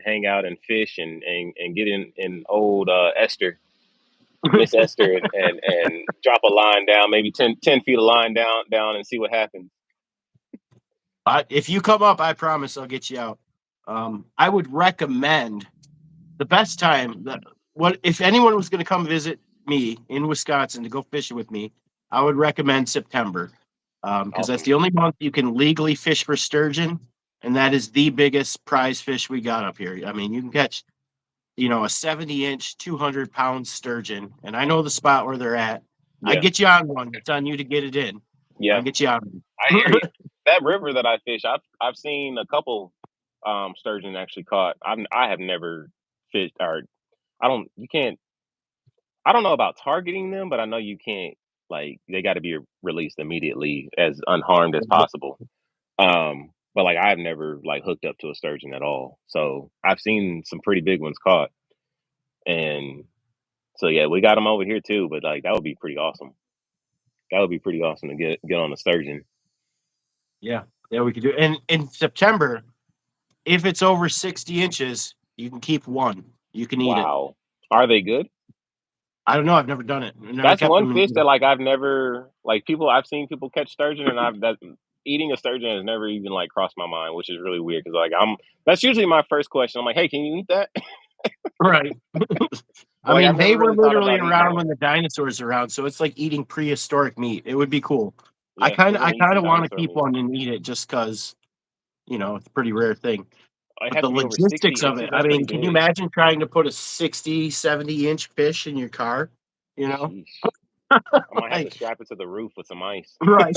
Speaker 1: hang out and fish and get in old Esther, Miss Esther, and drop a line down, maybe 10 feet of line down and see what happens.
Speaker 2: If you come up, I promise I'll get you out. I would recommend the best time that what if anyone was going to come visit me in Wisconsin to go fishing with me, I would recommend September because that's
Speaker 1: Awesome.
Speaker 2: the only month you can legally fish for sturgeon, and that is the biggest prize fish we got up here. I mean, you can catch a 70-inch, 200-pound sturgeon, and I know the spot where they're at. I
Speaker 1: Yeah,
Speaker 2: get you on one. It's on you to get it in.
Speaker 1: yeah.
Speaker 2: I get you on.
Speaker 1: I hear you. That river that I fish, I've seen a couple sturgeon actually caught. I have never fished, or I don't. You can't. I don't know about targeting them, but I know you can't. Like they got to be released immediately, as unharmed as possible. But like I've never like hooked up to a sturgeon at all. So I've seen some pretty big ones caught, and so yeah, we got them over here too. But like that would be pretty awesome. That would be pretty awesome to get on a sturgeon.
Speaker 2: Yeah, yeah, we could do. And in September, if it's over 60 inches, you can keep one. You can eat it.
Speaker 1: Wow, are they good?
Speaker 2: I don't know. I've never done it. I've never
Speaker 1: That's
Speaker 2: kept
Speaker 1: one
Speaker 2: them
Speaker 1: fish that
Speaker 2: in.
Speaker 1: like I've never like people I've seen people catch sturgeon and I've that eating a sturgeon has never even like crossed my mind, which is really weird because like I'm that's usually my first question. I'm like, hey, can you eat that?
Speaker 2: Right.
Speaker 1: But
Speaker 2: I
Speaker 1: like
Speaker 2: mean,
Speaker 1: I've
Speaker 2: they
Speaker 1: never
Speaker 2: were
Speaker 1: really thought
Speaker 2: literally
Speaker 1: about eating
Speaker 2: around
Speaker 1: one.
Speaker 2: when the dinosaurs were around, so it's like eating prehistoric meat. It would be cool.
Speaker 1: Yeah, we're
Speaker 2: I
Speaker 1: gonna eat
Speaker 2: kind
Speaker 1: some
Speaker 2: of want to
Speaker 1: dinosaur
Speaker 2: keep
Speaker 1: meat.
Speaker 2: one and eat it just because it's a pretty rare thing.
Speaker 1: It
Speaker 2: But
Speaker 1: has
Speaker 2: the
Speaker 1: to be over
Speaker 2: logistics
Speaker 1: 60
Speaker 2: of it,
Speaker 1: inches.
Speaker 2: I
Speaker 1: That's pretty
Speaker 2: mean, can you
Speaker 1: big.
Speaker 2: imagine trying to put a 60, 70-inch fish in your car? You know,
Speaker 1: Sheesh. I might have to
Speaker 2: like
Speaker 1: strap it to the roof with some ice.
Speaker 2: right.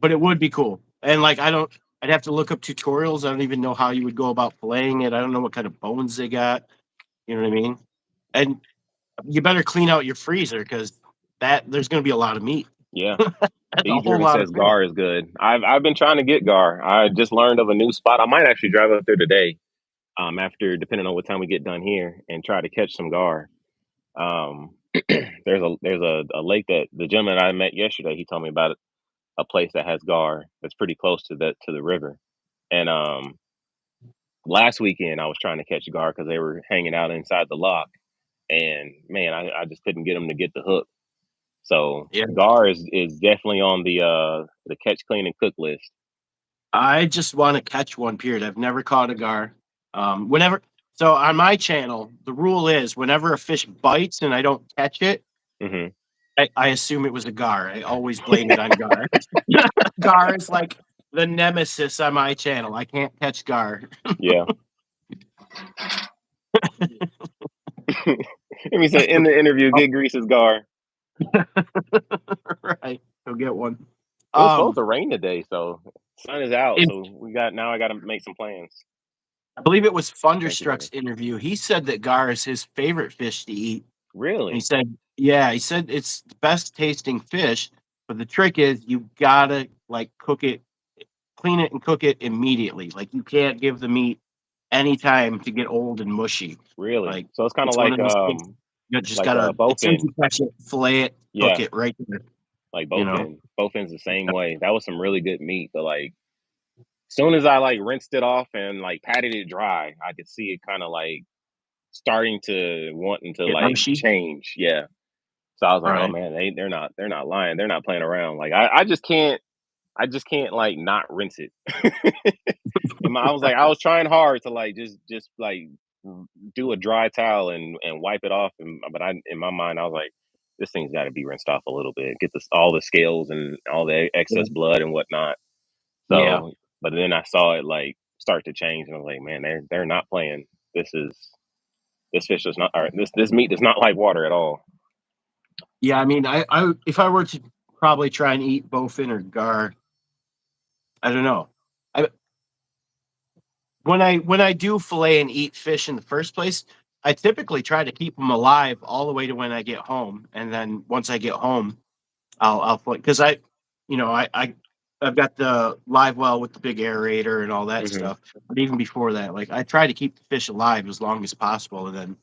Speaker 2: But it would be cool. And like I'd have to look up tutorials. I don't even know how you would go about filleting it. I don't know what kind of bones they got. You know what I mean? And you better clean out your freezer because that there's going to be a lot of meat.
Speaker 1: Yeah.
Speaker 2: That's a
Speaker 1: E
Speaker 2: whole
Speaker 1: Driven
Speaker 2: lot of
Speaker 1: says
Speaker 2: fish.
Speaker 1: Gar is good. I've been trying to get Gar. I just learned of a new spot. I might actually drive up there today. After depending on what time we get done here, and try to catch some Gar. Um, there's a lake that the gentleman I met yesterday. He told me about a place that has Gar that's pretty close to the river. And last weekend I was trying to catch Gar because they were hanging out inside the lock, and man, I just couldn't get them to get the hook. So
Speaker 2: Yeah.
Speaker 1: Gar is definitely on the catch, clean, and cook list.
Speaker 2: I just want to catch one, period. I've never caught a gar. Whenever, so on my channel, the rule is whenever a fish bites and I don't catch it,
Speaker 1: Hmm.
Speaker 2: I assume it was a gar. I always blame it on gar. Gar is like the nemesis on my channel. I can't catch gar.
Speaker 1: Yeah. Let me say in the interview,
Speaker 2: Oh,
Speaker 1: get Grease's Gar.
Speaker 2: right. Go get one.
Speaker 1: It was supposed
Speaker 2: Um,
Speaker 1: to rain today, so sun is out.
Speaker 2: if,
Speaker 1: So we got now. I got to make some plans.
Speaker 2: I believe it was
Speaker 1: Thank you, brother.
Speaker 2: Thunderstruck's interview. He said that gar is his favorite fish to eat. And he
Speaker 1: Really?
Speaker 2: said, yeah, he said it's the best tasting fish, but the trick is you gotta like cook it, clean it and cook it immediately. Like you can't give the meat any time to get old and mushy.
Speaker 1: Really?
Speaker 2: Like
Speaker 1: So it's kind of
Speaker 2: it's one of those things you just
Speaker 1: like
Speaker 2: gotta as soon as
Speaker 1: bowfin.
Speaker 2: you catch it, fillet it, cook
Speaker 1: Yeah,
Speaker 2: it right there,
Speaker 1: like
Speaker 2: you know.
Speaker 1: bowfin. Bowfin's the same way. That was some really good meat, but like soon as I like rinsed it off and like patted it dry, I could see it kind of like starting to wanting to
Speaker 2: Get
Speaker 1: like
Speaker 2: mushy.
Speaker 1: change. Yeah. So I was like, oh
Speaker 2: Right.
Speaker 1: man, they're not lying. They're not playing around. Like I just can't like not rinse it. I was like, I was trying hard to like just like do a dry towel and wipe it off. But I in my mind I was like, this thing's got to be rinsed off a little bit. Get this all the scales and all the
Speaker 2: Yeah.
Speaker 1: excess blood and whatnot.
Speaker 2: Yeah.
Speaker 1: So, but then I saw it like start to change, and I was like, man, they're not playing. This is this fish does not, or this meat does not like water at all.
Speaker 2: Yeah. I mean, I if I were to probably try and eat bowfin or gar, I don't know. I when I do fillet and eat fish in the first place, I typically try to keep them alive all the way to when I get home, and then once I get home, I'll because I've got the live well with the big aerator and all that
Speaker 1: Hmm.
Speaker 2: stuff. But even before that, like I try to keep the fish alive as long as possible, and then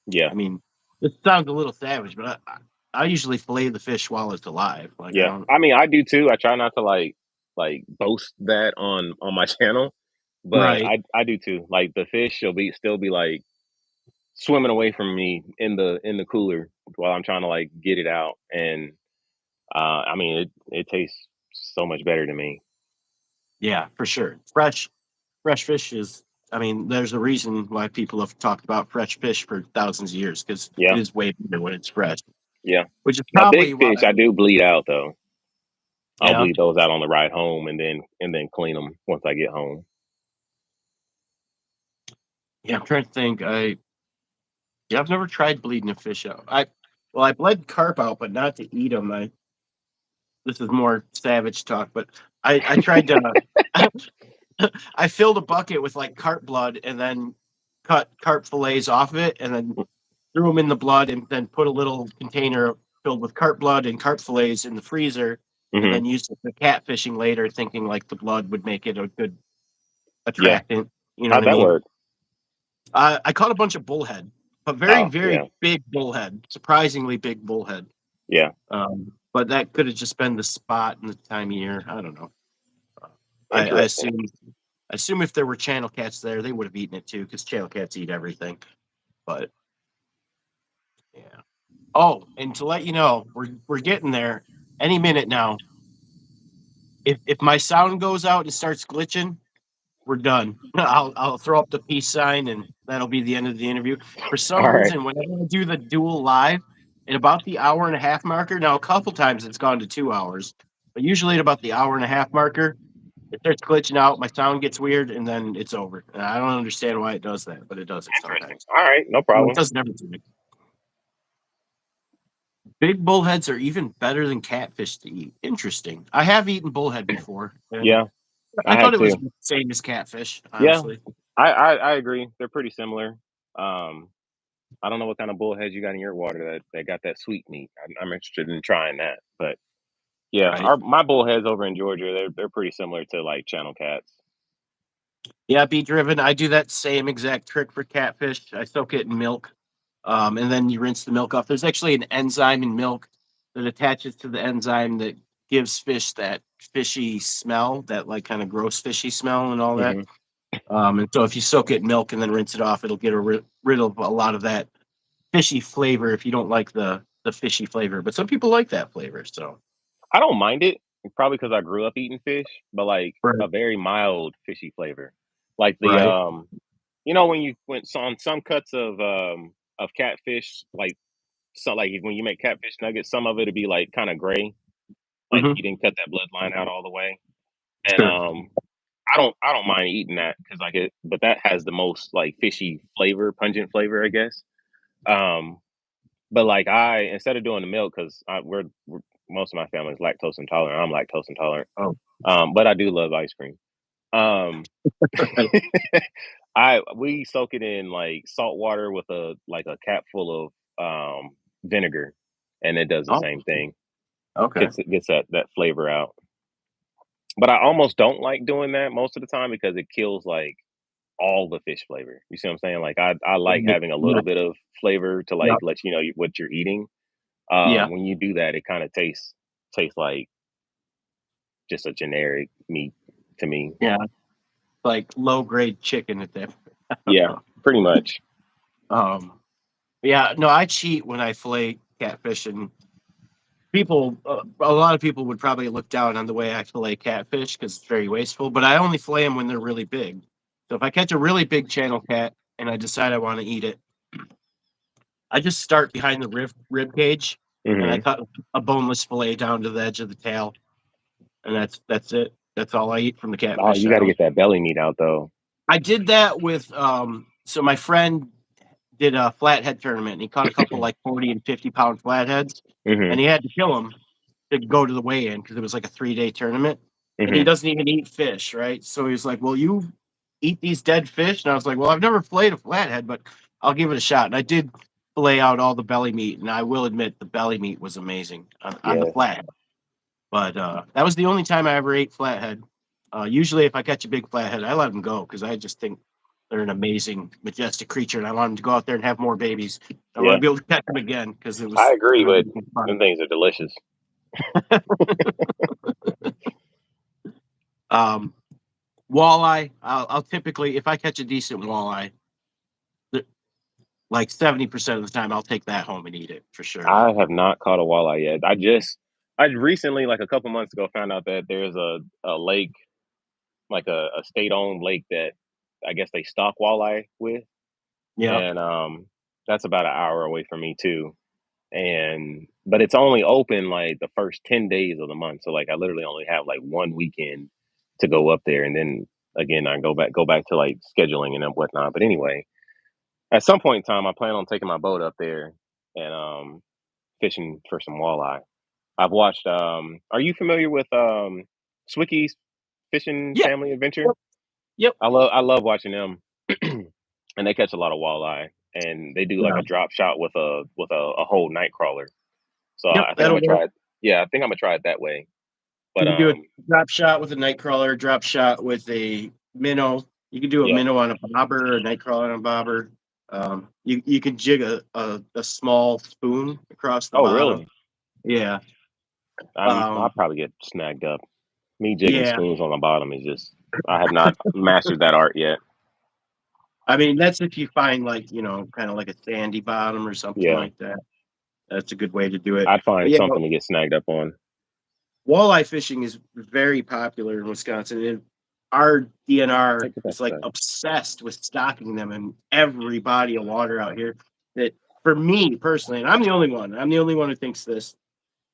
Speaker 1: Yeah,
Speaker 2: I mean, it sounds a little savage, but I usually fillet the fish while it's alive. Like I
Speaker 1: yeah.
Speaker 2: don't.
Speaker 1: I mean, I do too. I try not to like boast that on my channel, but
Speaker 2: Right.
Speaker 1: I do too. Like the fish will be still be like swimming away from me in the cooler while I'm trying to like get it out, and I mean it tastes so much better to me.
Speaker 2: Yeah, for sure. Fresh fish is. I mean, there's a reason why people have talked about fresh fish for thousands of years because it
Speaker 1: Yeah,
Speaker 2: is way better when it's fresh.
Speaker 1: yeah.
Speaker 2: Which is
Speaker 1: Now big
Speaker 2: probably why.
Speaker 1: fish I do bleed out though. I'll
Speaker 2: Yeah.
Speaker 1: bleed those out on the ride home and then clean them once I get home.
Speaker 2: Yeah, I'm trying to think. I've never tried bleeding a fish out. I bled carp out, but not to eat them. This is more savage talk, but I tried to. I filled a bucket with like carp blood and then cut carp fillets off of it and then threw them in the blood and then put a little container filled with carp blood and carp fillets in the freezer and
Speaker 1: Hmm.
Speaker 2: then used it for catfishing later, thinking like the blood would make it a good
Speaker 1: Yeah.
Speaker 2: attractant. You know what
Speaker 1: How'd
Speaker 2: I
Speaker 1: that
Speaker 2: mean?
Speaker 1: work?
Speaker 2: I caught a bunch of bullhead, but very,
Speaker 1: Oh,
Speaker 2: very
Speaker 1: yeah.
Speaker 2: big bullhead, surprisingly big bullhead.
Speaker 1: Yeah.
Speaker 2: But that could have just been the spot and the time of year. I don't know. I
Speaker 1: Interesting.
Speaker 2: assume if there were channel cats there, they would have eaten it too, because channel cats eat everything. But yeah. Oh, and to let you know, we're getting there any minute now. If my sound goes out and starts glitching, we're done. I'll throw up the peace sign and that'll be the end of the interview. For some
Speaker 1: All right.
Speaker 2: reason, whenever I do the dual live, at about the hour and a half marker, now a couple times it's gone to 2 hours, but usually at about the hour and a half marker, it starts glitching out, my sound gets weird, and then it's over. And I don't understand why it does that, but it does it
Speaker 1: Interesting.
Speaker 2: sometimes.
Speaker 1: All right. No
Speaker 2: Well, it
Speaker 1: problem.
Speaker 2: doesn't ever do it. Big bullheads are even better than catfish to eat. Interesting. I have eaten bullhead before, and
Speaker 1: Yeah,
Speaker 2: I
Speaker 1: I
Speaker 2: thought
Speaker 1: have
Speaker 2: it was
Speaker 1: too.
Speaker 2: the same as catfish,
Speaker 1: Yeah,
Speaker 2: honestly.
Speaker 1: I agree. They're pretty similar. Um, I don't know what kind of bullheads you got in your water that got that sweet meat. I'm interested in trying that. But yeah,
Speaker 2: Right.
Speaker 1: our my bullheads over in Georgia, they're pretty similar to like channel cats.
Speaker 2: Yeah, bee driven. I do that same exact trick for catfish. I soak it in milk, and then you rinse the milk off. There's actually an enzyme in milk that attaches to the enzyme that gives fish that fishy smell, that like kind of gross fishy smell and all that.
Speaker 1: Hmm.
Speaker 2: And so if you soak it in milk and then rinse it off, it'll get rid of a lot of that fishy flavor if you don't like the fishy flavor. But some people like that flavor, so
Speaker 1: I don't mind it, probably because I grew up eating fish, but like
Speaker 2: right,
Speaker 1: a very mild fishy flavor, like the
Speaker 2: right,
Speaker 1: when you went so on some cuts of catfish, like so like when you make catfish nuggets, some of it'll be like kind of gray, like
Speaker 2: hmm
Speaker 1: you didn't cut that bloodline out all the way. And
Speaker 2: sure,
Speaker 1: I don't mind eating that because like it, but that has the most like fishy flavor, pungent flavor, I guess. Um, but like I instead of doing the milk because we're most of my family is lactose intolerant. I'm lactose intolerant.
Speaker 2: oh,
Speaker 1: But I do love ice cream. Um,
Speaker 2: right,
Speaker 1: I we soak it in like salt water with a cap full of vinegar, and it does the
Speaker 2: oh,
Speaker 1: same thing.
Speaker 2: okay,
Speaker 1: Gets that flavor out. But I almost don't like doing that most of the time because it kills like all the fish flavor. You see what I'm saying? Like I like having a
Speaker 2: yeah,
Speaker 1: little bit of flavor to
Speaker 2: yeah,
Speaker 1: like let you know what you're eating.
Speaker 2: yeah,
Speaker 1: When you do that, it kind of tastes like just a generic meat to me.
Speaker 2: yeah, like low grade chicken at that.
Speaker 1: Yeah, pretty much.
Speaker 2: Yeah, no, I cheat when I fillet catfish, and a lot of people would probably look down on the way I fillet catfish because it's very wasteful. But I only fillet them when they're really big. So if I catch a really big channel cat and I decide I want to eat it, I just start behind the rib cage and I
Speaker 1: Hmm.
Speaker 2: cut a boneless fillet down to the edge of the tail, and that's it. That's all I eat from the
Speaker 1: Oh,
Speaker 2: catfish.
Speaker 1: you
Speaker 2: I
Speaker 1: got to
Speaker 2: don't.
Speaker 1: get that belly meat out though.
Speaker 2: I did that with so my friend did a flathead tournament and he caught a couple like 40 and 50 pound flatheads
Speaker 1: Hmm.
Speaker 2: and he had to kill them to go to the weigh-in because it was like a 3-day tournament. And he
Speaker 1: Hmm.
Speaker 2: doesn't even eat fish, right? So he's like, "Well, you eat these dead fish?" And I was like, "Well, I've never filleted a flathead, but I'll give it a shot." And I did fillet out all the belly meat, and I will admit the belly meat was amazing on the
Speaker 1: Yeah,
Speaker 2: flathead. But that was the only time I ever ate flathead. Usually, if I catch a big flathead, I let them go because I just think they're an amazing, majestic creature, and I want them to go out there and have more babies. I want
Speaker 1: yeah,
Speaker 2: to be able to catch them again because it
Speaker 1: I
Speaker 2: was
Speaker 1: agree.
Speaker 2: an
Speaker 1: But
Speaker 2: amazing fun.
Speaker 1: them things are delicious.
Speaker 2: Um, Walleye, I'll typically, if I catch a decent walleye, like 70% of the time, I'll take that home and eat it for sure.
Speaker 1: I have not caught a walleye yet. I recently, like a couple months ago, found out that there's a lake, like a state owned lake that I guess they stock walleye with,
Speaker 2: Yeah.
Speaker 1: and that's about an hour away from me too. And but it's only open like the first 10 days of the month, so like I literally only have like one weekend to go up there, and then again I go back to like scheduling and whatnot. But anyway, at some point in time, I plan on taking my boat up there and fishing for some walleye. I've watched. Are you familiar with Swicky's Fishing
Speaker 2: Yeah.
Speaker 1: Family Adventure?
Speaker 2: Yep. Yep.
Speaker 1: I love watching them, and they catch a lot of walleye, and they do like
Speaker 2: Yeah.
Speaker 1: a drop shot with a whole night crawler. So
Speaker 2: Yep.
Speaker 1: I think I'm
Speaker 2: That'll
Speaker 1: gonna
Speaker 2: work.
Speaker 1: try it. Yeah, I think I'm gonna try it that way. But
Speaker 2: You can do a drop shot with a night crawler, drop shot with a minnow. You can do a
Speaker 1: yeah.
Speaker 2: minnow on a bobber, a night crawler on a bobber. You can jig a small spoon across the
Speaker 1: Oh,
Speaker 2: bottom.
Speaker 1: really?
Speaker 2: Yeah.
Speaker 1: I'll
Speaker 2: Um,
Speaker 1: probably get snagged up. Me jigging
Speaker 2: yeah.
Speaker 1: spoons on the bottom is just. I have not mastered that art yet.
Speaker 2: I mean, that's if you find like, kind of like a sandy bottom or something
Speaker 1: Yeah,
Speaker 2: like that. That's a good way to do it.
Speaker 1: I'd
Speaker 2: But
Speaker 1: find
Speaker 2: yeah,
Speaker 1: something to get snagged up on.
Speaker 2: walleye fishing is very popular in Wisconsin. Our DNR
Speaker 1: Take it back
Speaker 2: is like
Speaker 1: to
Speaker 2: obsessed with stocking them in every body of water out here. That for me personally, and I'm the only one. I'm the only one who thinks this.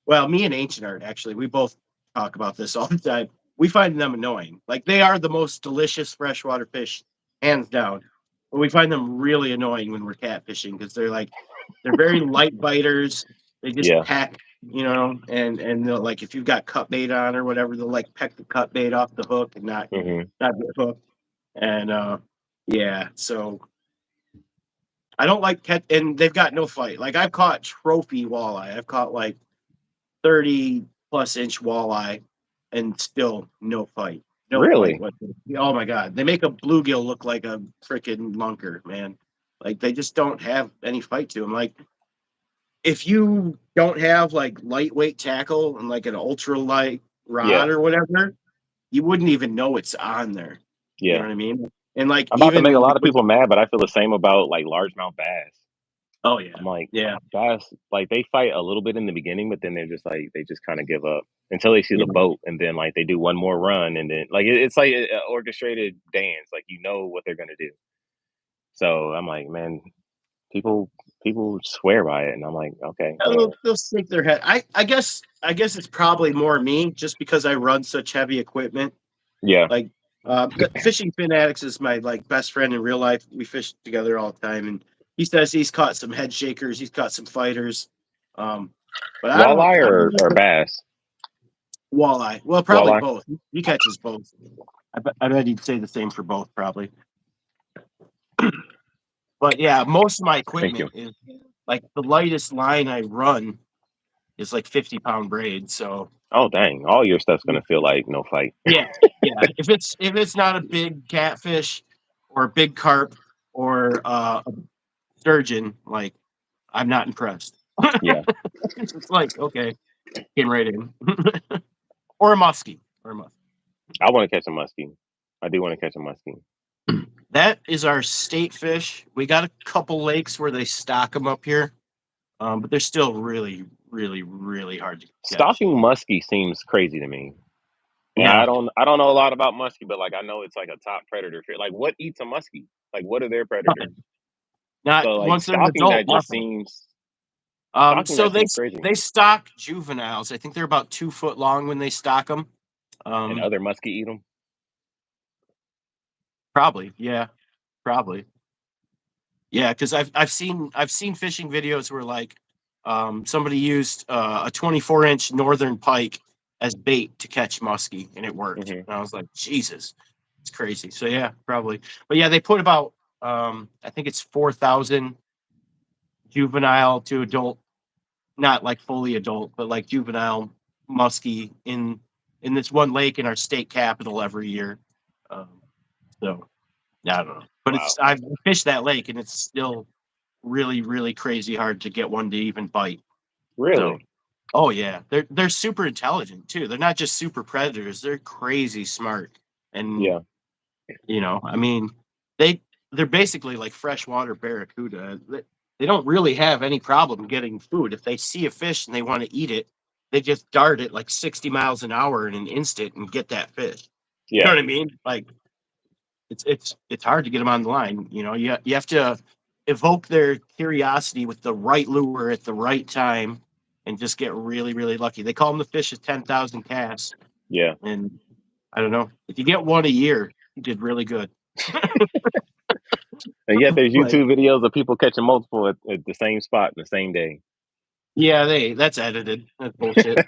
Speaker 2: Well, me and Ancient Art actually, we both talk about this all the time. We find them annoying. Like they are the most delicious freshwater fish, hands down. But we find them really annoying when we're catfishing because they're very light biters. They just
Speaker 1: yeah.
Speaker 2: peck, and they'll like if you've got cut bait on or whatever, they'll like peck the cut bait off the hook and
Speaker 1: Hmm.
Speaker 2: not get hooked. And yeah, so I don't like catch, and they've got no fight. Like I've caught trophy walleye. I've caught like 30-plus inch walleye and still no fight. No fight.
Speaker 1: Really?
Speaker 2: What? Oh my god, they make a bluegill look like a freaking lunker, man. Like they just don't have any fight to them. Like if you don't have like lightweight tackle and like an ultra light
Speaker 1: Yeah,
Speaker 2: rod or whatever, you wouldn't even know it's on there. You know
Speaker 1: yeah.
Speaker 2: what I mean? And like
Speaker 1: I'm about to make a
Speaker 2: even
Speaker 1: lot of people mad, but I feel the same about like largemouth bass.
Speaker 2: oh yeah,
Speaker 1: I'm like,
Speaker 2: yeah,
Speaker 1: bass, like they fight a little bit in the beginning, but then they're just like they just kind of give up until they see
Speaker 2: yeah.
Speaker 1: the boat, and then like they do one more run, and then like it's like an orchestrated dance. Like you know what they're gonna do. So I'm like, man, people people swear by it, and I'm like, okay, whatever.
Speaker 2: They'll shake their head. I guess it's probably more me just because I run such heavy equipment.
Speaker 1: Yeah.
Speaker 2: Like the fishing fanatics is my like best friend in real life. We fish together all the time, and he says he's caught some head shakers. He's caught some fighters. Um, but I don't.
Speaker 1: Walleye
Speaker 2: I don't
Speaker 1: or
Speaker 2: know.
Speaker 1: bass?
Speaker 2: Walleye. Well, probably
Speaker 1: Walleye.
Speaker 2: both. He catches both. I bet he'd say the same for both, probably. But yeah, most of my
Speaker 1: Thank
Speaker 2: equipment
Speaker 1: you.
Speaker 2: is like the lightest line I run is like 50-pound braid. So
Speaker 1: Oh dang, all your stuff's gonna feel like no fight.
Speaker 2: yeah, yeah. If it's not a big catfish or a big carp or a sturgeon, like I'm not impressed.
Speaker 1: Yeah,
Speaker 2: It's like okay, came right in, or a muskie, or a muskie.
Speaker 1: I want to catch a muskie. I do want to catch a muskie.
Speaker 2: That is our state fish. We got a couple lakes where they stock them up here, but they're still really, really, really hard to catch.
Speaker 1: Stalking muskie seems crazy to me. And
Speaker 2: Yeah,
Speaker 1: I don't know a lot about muskie, but like I know it's like a top predator fish. Like what eats a muskie? Like what are their predators?
Speaker 2: not
Speaker 1: So like
Speaker 2: once they're an adult, nothing.
Speaker 1: stalking
Speaker 2: So
Speaker 1: that seems crazy.
Speaker 2: they stock juveniles. I think they're about 2 foot long when they stock them.
Speaker 1: And
Speaker 2: Um,
Speaker 1: other muskie eat them.
Speaker 2: Probably, yeah, probably. Yeah, because I've seen fishing videos where like somebody used a 24-inch northern pike as bait to catch muskie, and it worked.
Speaker 1: Hmm.
Speaker 2: And I was like, Jesus, it's crazy. So yeah, probably. But yeah, they put about I think it's 4,000 juvenile to adult, not like fully adult, but like juvenile muskie in this one lake in our state capital every year. Um, so yeah, I don't know, but
Speaker 1: Wow.
Speaker 2: I've fished that lake and it's still really, really crazy hard to get one to even bite. So,
Speaker 1: Really?
Speaker 2: oh yeah, they're super intelligent too. They're not just super predators; they're crazy smart. And
Speaker 1: Yeah.
Speaker 2: I mean, they they're basically like freshwater barracuda. They don't really have any problem getting food. If they see a fish and they want to eat it, they just dart it like 60 miles an hour in an instant and get that fish. You know
Speaker 1: Yeah.
Speaker 2: what I mean? Like it's hard to get them on the line. You have to evoke their curiosity with the right lure at the right time, and just get really really lucky. They call them the fish of 10,000 casts,
Speaker 1: Yeah.
Speaker 2: and I don't know if you get one a year, you did really good.
Speaker 1: And yet there's
Speaker 2: Like,
Speaker 1: YouTube videos of people catching multiple at the same spot in the same day.
Speaker 2: yeah, that's edited. That's bullshit.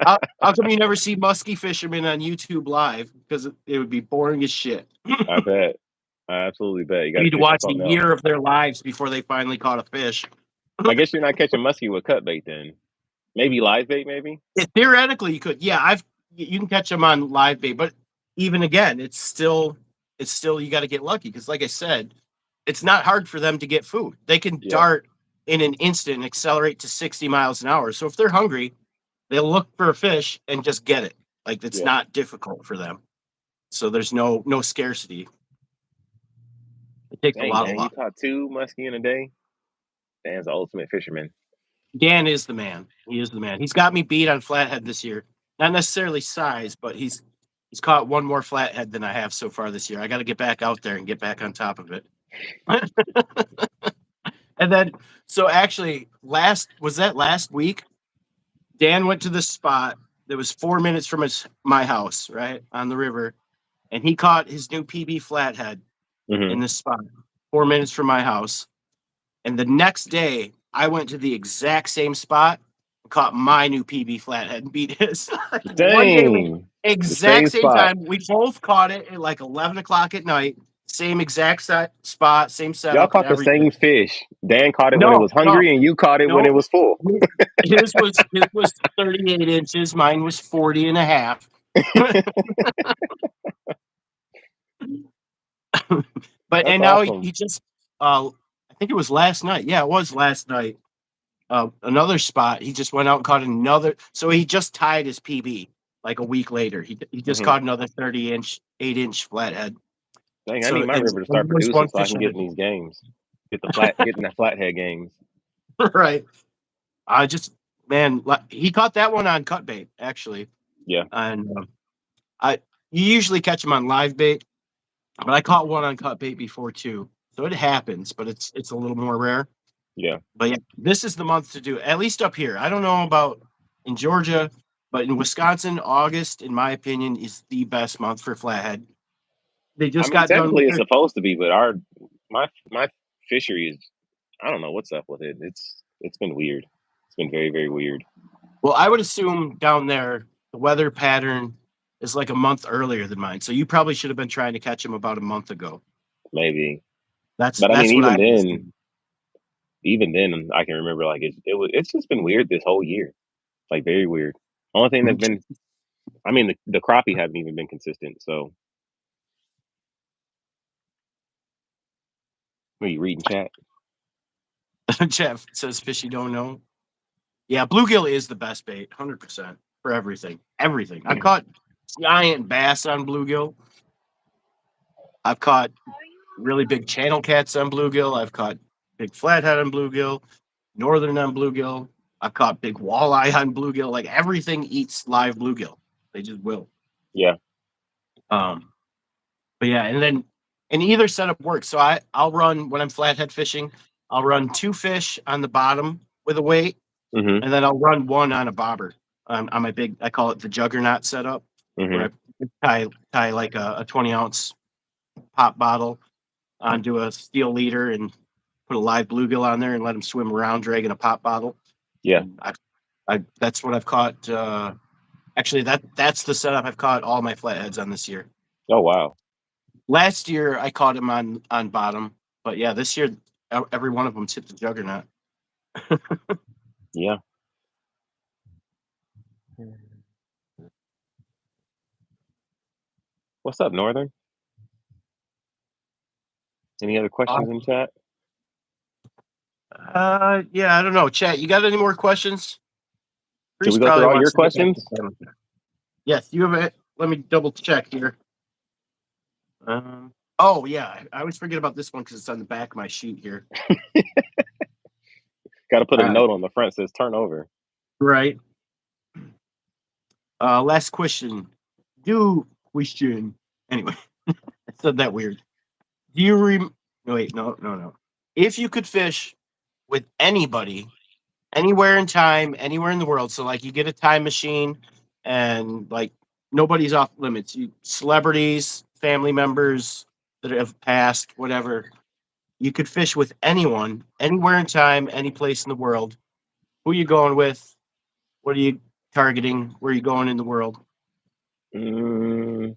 Speaker 2: How come you never see musky fishermen on YouTube live? Because it would be boring as shit.
Speaker 1: I bet. I absolutely bet. You
Speaker 2: You
Speaker 1: got to
Speaker 2: need to
Speaker 1: fish on
Speaker 2: watch a
Speaker 1: something else.
Speaker 2: year of their lives before they finally caught a fish.
Speaker 1: I guess you're not catching muskie with cut bait then. Maybe live bait, maybe.
Speaker 2: Theoretically, you could. Yeah, you can catch them on live bait, but even again, it's still you got to get lucky because, like I said, it's not hard for them to get food. They can
Speaker 1: Yeah.
Speaker 2: dart in an instant and accelerate to 60 miles an hour. So if they're hungry, they'll look for a fish and just get it. Like it's
Speaker 1: Yeah.
Speaker 2: not difficult for them. So there's no scarcity. It takes a
Speaker 1: Dang,
Speaker 2: lot of
Speaker 1: man, you
Speaker 2: luck.
Speaker 1: caught two muskie in a day. Dan's the ultimate fisherman.
Speaker 2: Dan is the man. He is the man. He's got me beat on flathead this year. Not necessarily size, but he's caught one more flathead than I have so far this year. I got to get back out there and get back on top of it. And then, so actually, last week? Dan went to the spot that was 4 minutes from my house, right on the river, and he caught his new PB flathead
Speaker 1: Hmm.
Speaker 2: in this spot, 4 minutes from my house. And the next day, I went to the exact same spot, caught my new PB flathead, and beat his. One day,
Speaker 1: Dang, the
Speaker 2: exact
Speaker 1: same
Speaker 2: same
Speaker 1: spot.
Speaker 2: time. We both caught it at like 11 o'clock at night. Same exact spot, same
Speaker 1: Y'all
Speaker 2: setup, and
Speaker 1: caught the
Speaker 2: everything.
Speaker 1: same fish. Dan caught it when it
Speaker 2: No,
Speaker 1: was
Speaker 2: no,
Speaker 1: hungry, and you caught it when it
Speaker 2: no.
Speaker 1: was full.
Speaker 2: His was 38 inches. Mine was 40 and a half. But
Speaker 1: That's
Speaker 2: and now he,
Speaker 1: awesome.
Speaker 2: he just I think it was last night. Yeah, it was last night. Another spot. He just went out and caught another. So he just tied his PB like a week later. He just
Speaker 1: Hmm.
Speaker 2: caught another 30-inch, 8-inch flathead.
Speaker 1: Dang, I
Speaker 2: So
Speaker 1: need my river to
Speaker 2: and he
Speaker 1: start
Speaker 2: was
Speaker 1: producing
Speaker 2: one
Speaker 1: so I
Speaker 2: fish
Speaker 1: can get in
Speaker 2: ahead.
Speaker 1: these games. Getting the flathead games.
Speaker 2: Right. I just man, he caught that one on cut bait actually,
Speaker 1: Yeah,
Speaker 2: and I you usually catch him on live bait, but I caught one on cut bait before too. So it happens, but it's a little more rare.
Speaker 1: yeah.
Speaker 2: But yeah, this is the month to do it, at least up here. I don't know about in Georgia, but in Wisconsin, August, in my opinion, is the best month for flathead. They
Speaker 1: I
Speaker 2: just
Speaker 1: mean,
Speaker 2: got done with
Speaker 1: technically it's
Speaker 2: their.
Speaker 1: supposed to be, but my fishery is I don't know what's up with it. It's been weird. It's been very very weird.
Speaker 2: Well, I would assume down there the weather pattern is like a month earlier than mine. So you probably should have been trying to catch them about a month ago.
Speaker 1: Maybe,
Speaker 2: That's
Speaker 1: but I mean,
Speaker 2: that's what I would assume.
Speaker 1: even then, I can remember like it's just been weird this whole year. Like very weird. Only thing that's been, I mean, the crappie haven't even been consistent. So, are you reading chat?
Speaker 2: Jeff says fishy don't know. Yeah, bluegill is the best bait, 100% for everything. Everything. I've caught giant bass on bluegill. I've caught really big channel cats on bluegill. I've caught big flathead on bluegill, northern on bluegill. I've caught big walleye on bluegill. Like everything eats live bluegill. They just will.
Speaker 1: Yeah.
Speaker 2: But yeah, and then and either setup works. So I'll run when I'm flathead fishing. I'll run 2 fish on the bottom with a weight,
Speaker 1: Mm-hmm.
Speaker 2: and then I'll run 1 on a bobber on my big. I call it the juggernaut setup,
Speaker 1: Mm-hmm.
Speaker 2: where I tie like a 20-ounce pop bottle onto a steel leader and put a live bluegill on there and let him swim around dragging a pop bottle.
Speaker 1: Yeah.
Speaker 2: And I that's what I've caught. Actually, that's the setup I've caught all my flatheads on this year.
Speaker 1: Oh wow.
Speaker 2: Last year I caught him on bottom, but yeah, this year every one of them hit the juggernaut.
Speaker 1: Yeah. What's up, Northern? Any other questions in chat?
Speaker 2: Yeah, I don't know. Chat, you got any more questions?
Speaker 1: Did
Speaker 2: Reese
Speaker 1: we go
Speaker 2: probably
Speaker 1: through all
Speaker 2: wants
Speaker 1: your
Speaker 2: to get back to
Speaker 1: questions?
Speaker 2: them. Yes, you have it. Let me double check here. Oh yeah, I always forget about this one because it's on the back of my sheet here.
Speaker 1: Got to put a
Speaker 2: All right.
Speaker 1: note on the front that says turnover.
Speaker 2: Right. Last question. Question. Anyway, I said that weird. Do you wait, no. If you could fish with anybody, anywhere in time, anywhere in the world, so like you get a time machine and like nobody's off limits. You celebrities, family members that have passed, whatever. You could fish with anyone, anywhere in time, any place in the world. Who are you going with? What are you targeting? Where are you going in the world?
Speaker 1: Mm,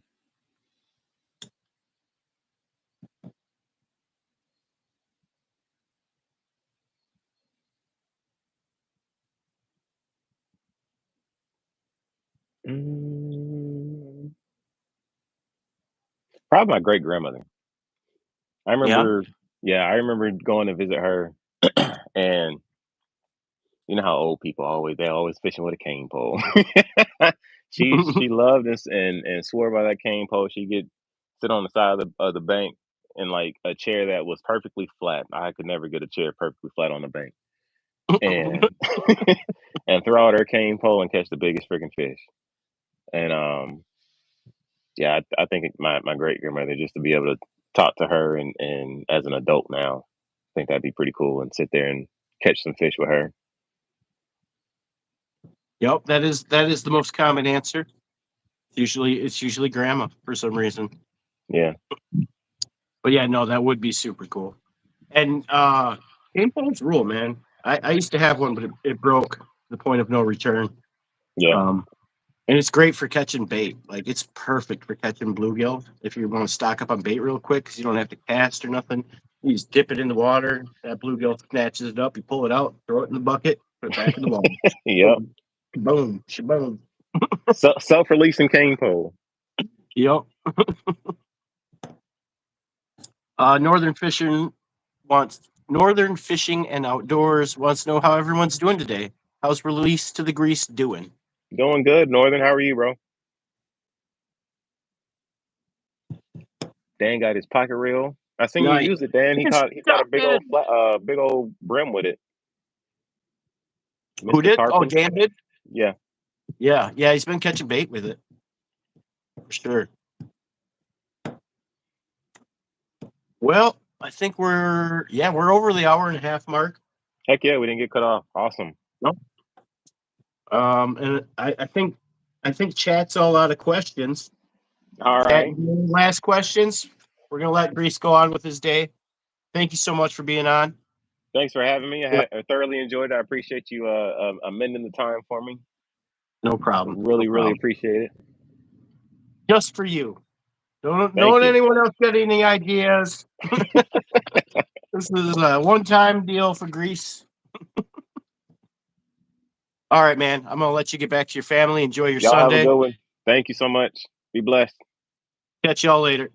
Speaker 1: mm, probably my great grandmother. I
Speaker 2: Yeah.
Speaker 1: remember, yeah, I remember going to visit her, and you know how old people they're always fishing with a cane pole. She loved this and swore by that cane pole. She get sit on the side of the bank in like a chair that was perfectly flat. I could never get a chair perfectly flat on the bank, and and throw out her cane pole and catch the biggest freaking fish. And yeah, I think my great grandmother, just to be able to talk to her and as an adult now, I think that'd be pretty cool and sit there and catch some fish with her.
Speaker 2: Yep, that is the most common answer. It's usually grandma for some reason.
Speaker 1: Yeah,
Speaker 2: But yeah, no, that would be super cool. And game poles rule, man. I used to have one, but it broke to the point of no return.
Speaker 1: yeah,
Speaker 2: Um, and it's great for catching bait. Like it's perfect for catching bluegill if you want to stock up on bait real quick because you don't have to cast or nothing. You just dip it in the water. That bluegill snatches it up. You pull it out, throw it in the bucket, put it back in the water.
Speaker 1: yep.
Speaker 2: Boom, boom, shaboom.
Speaker 1: Self-releasing cane pole.
Speaker 2: Yep. Northern Fishing and Outdoors wants to know how everyone's doing today. How's Release to the Grease doing?
Speaker 1: Doing good, Northern. How are you, bro? Dan got his pocket reel. I seen you
Speaker 2: Nice.
Speaker 1: use it, Dan. He caught a
Speaker 2: Stop it.
Speaker 1: big old brim with it.
Speaker 2: Who
Speaker 1: Mr.
Speaker 2: did? Oh,
Speaker 1: Tarpon.
Speaker 2: Dan did?
Speaker 1: Yeah.
Speaker 2: Yeah. He's been catching bait with it. For sure. Well, I think we're over the hour and a half mark.
Speaker 1: Heck yeah, we didn't get cut off. Awesome.
Speaker 2: Nope. And I think chat's all out of questions.
Speaker 1: All
Speaker 2: Chat,
Speaker 1: right.
Speaker 2: last questions. We're gonna let Grease go on with his day. Thank you so much for being on.
Speaker 1: Thanks for having me. I thoroughly enjoyed it. I appreciate you amending the time for me.
Speaker 2: No problem.
Speaker 1: Really,
Speaker 2: No
Speaker 1: really
Speaker 2: problem.
Speaker 1: appreciate it.
Speaker 2: Just for you. Don't
Speaker 1: Thank
Speaker 2: want
Speaker 1: you.
Speaker 2: anyone else got any ideas. This is a one-time deal for Grease. All right, man. I'm gonna let you get back to your family. Enjoy your
Speaker 1: Y'all have a
Speaker 2: Sunday.
Speaker 1: good one. Thank you so much. Be blessed.
Speaker 2: Catch y'all later.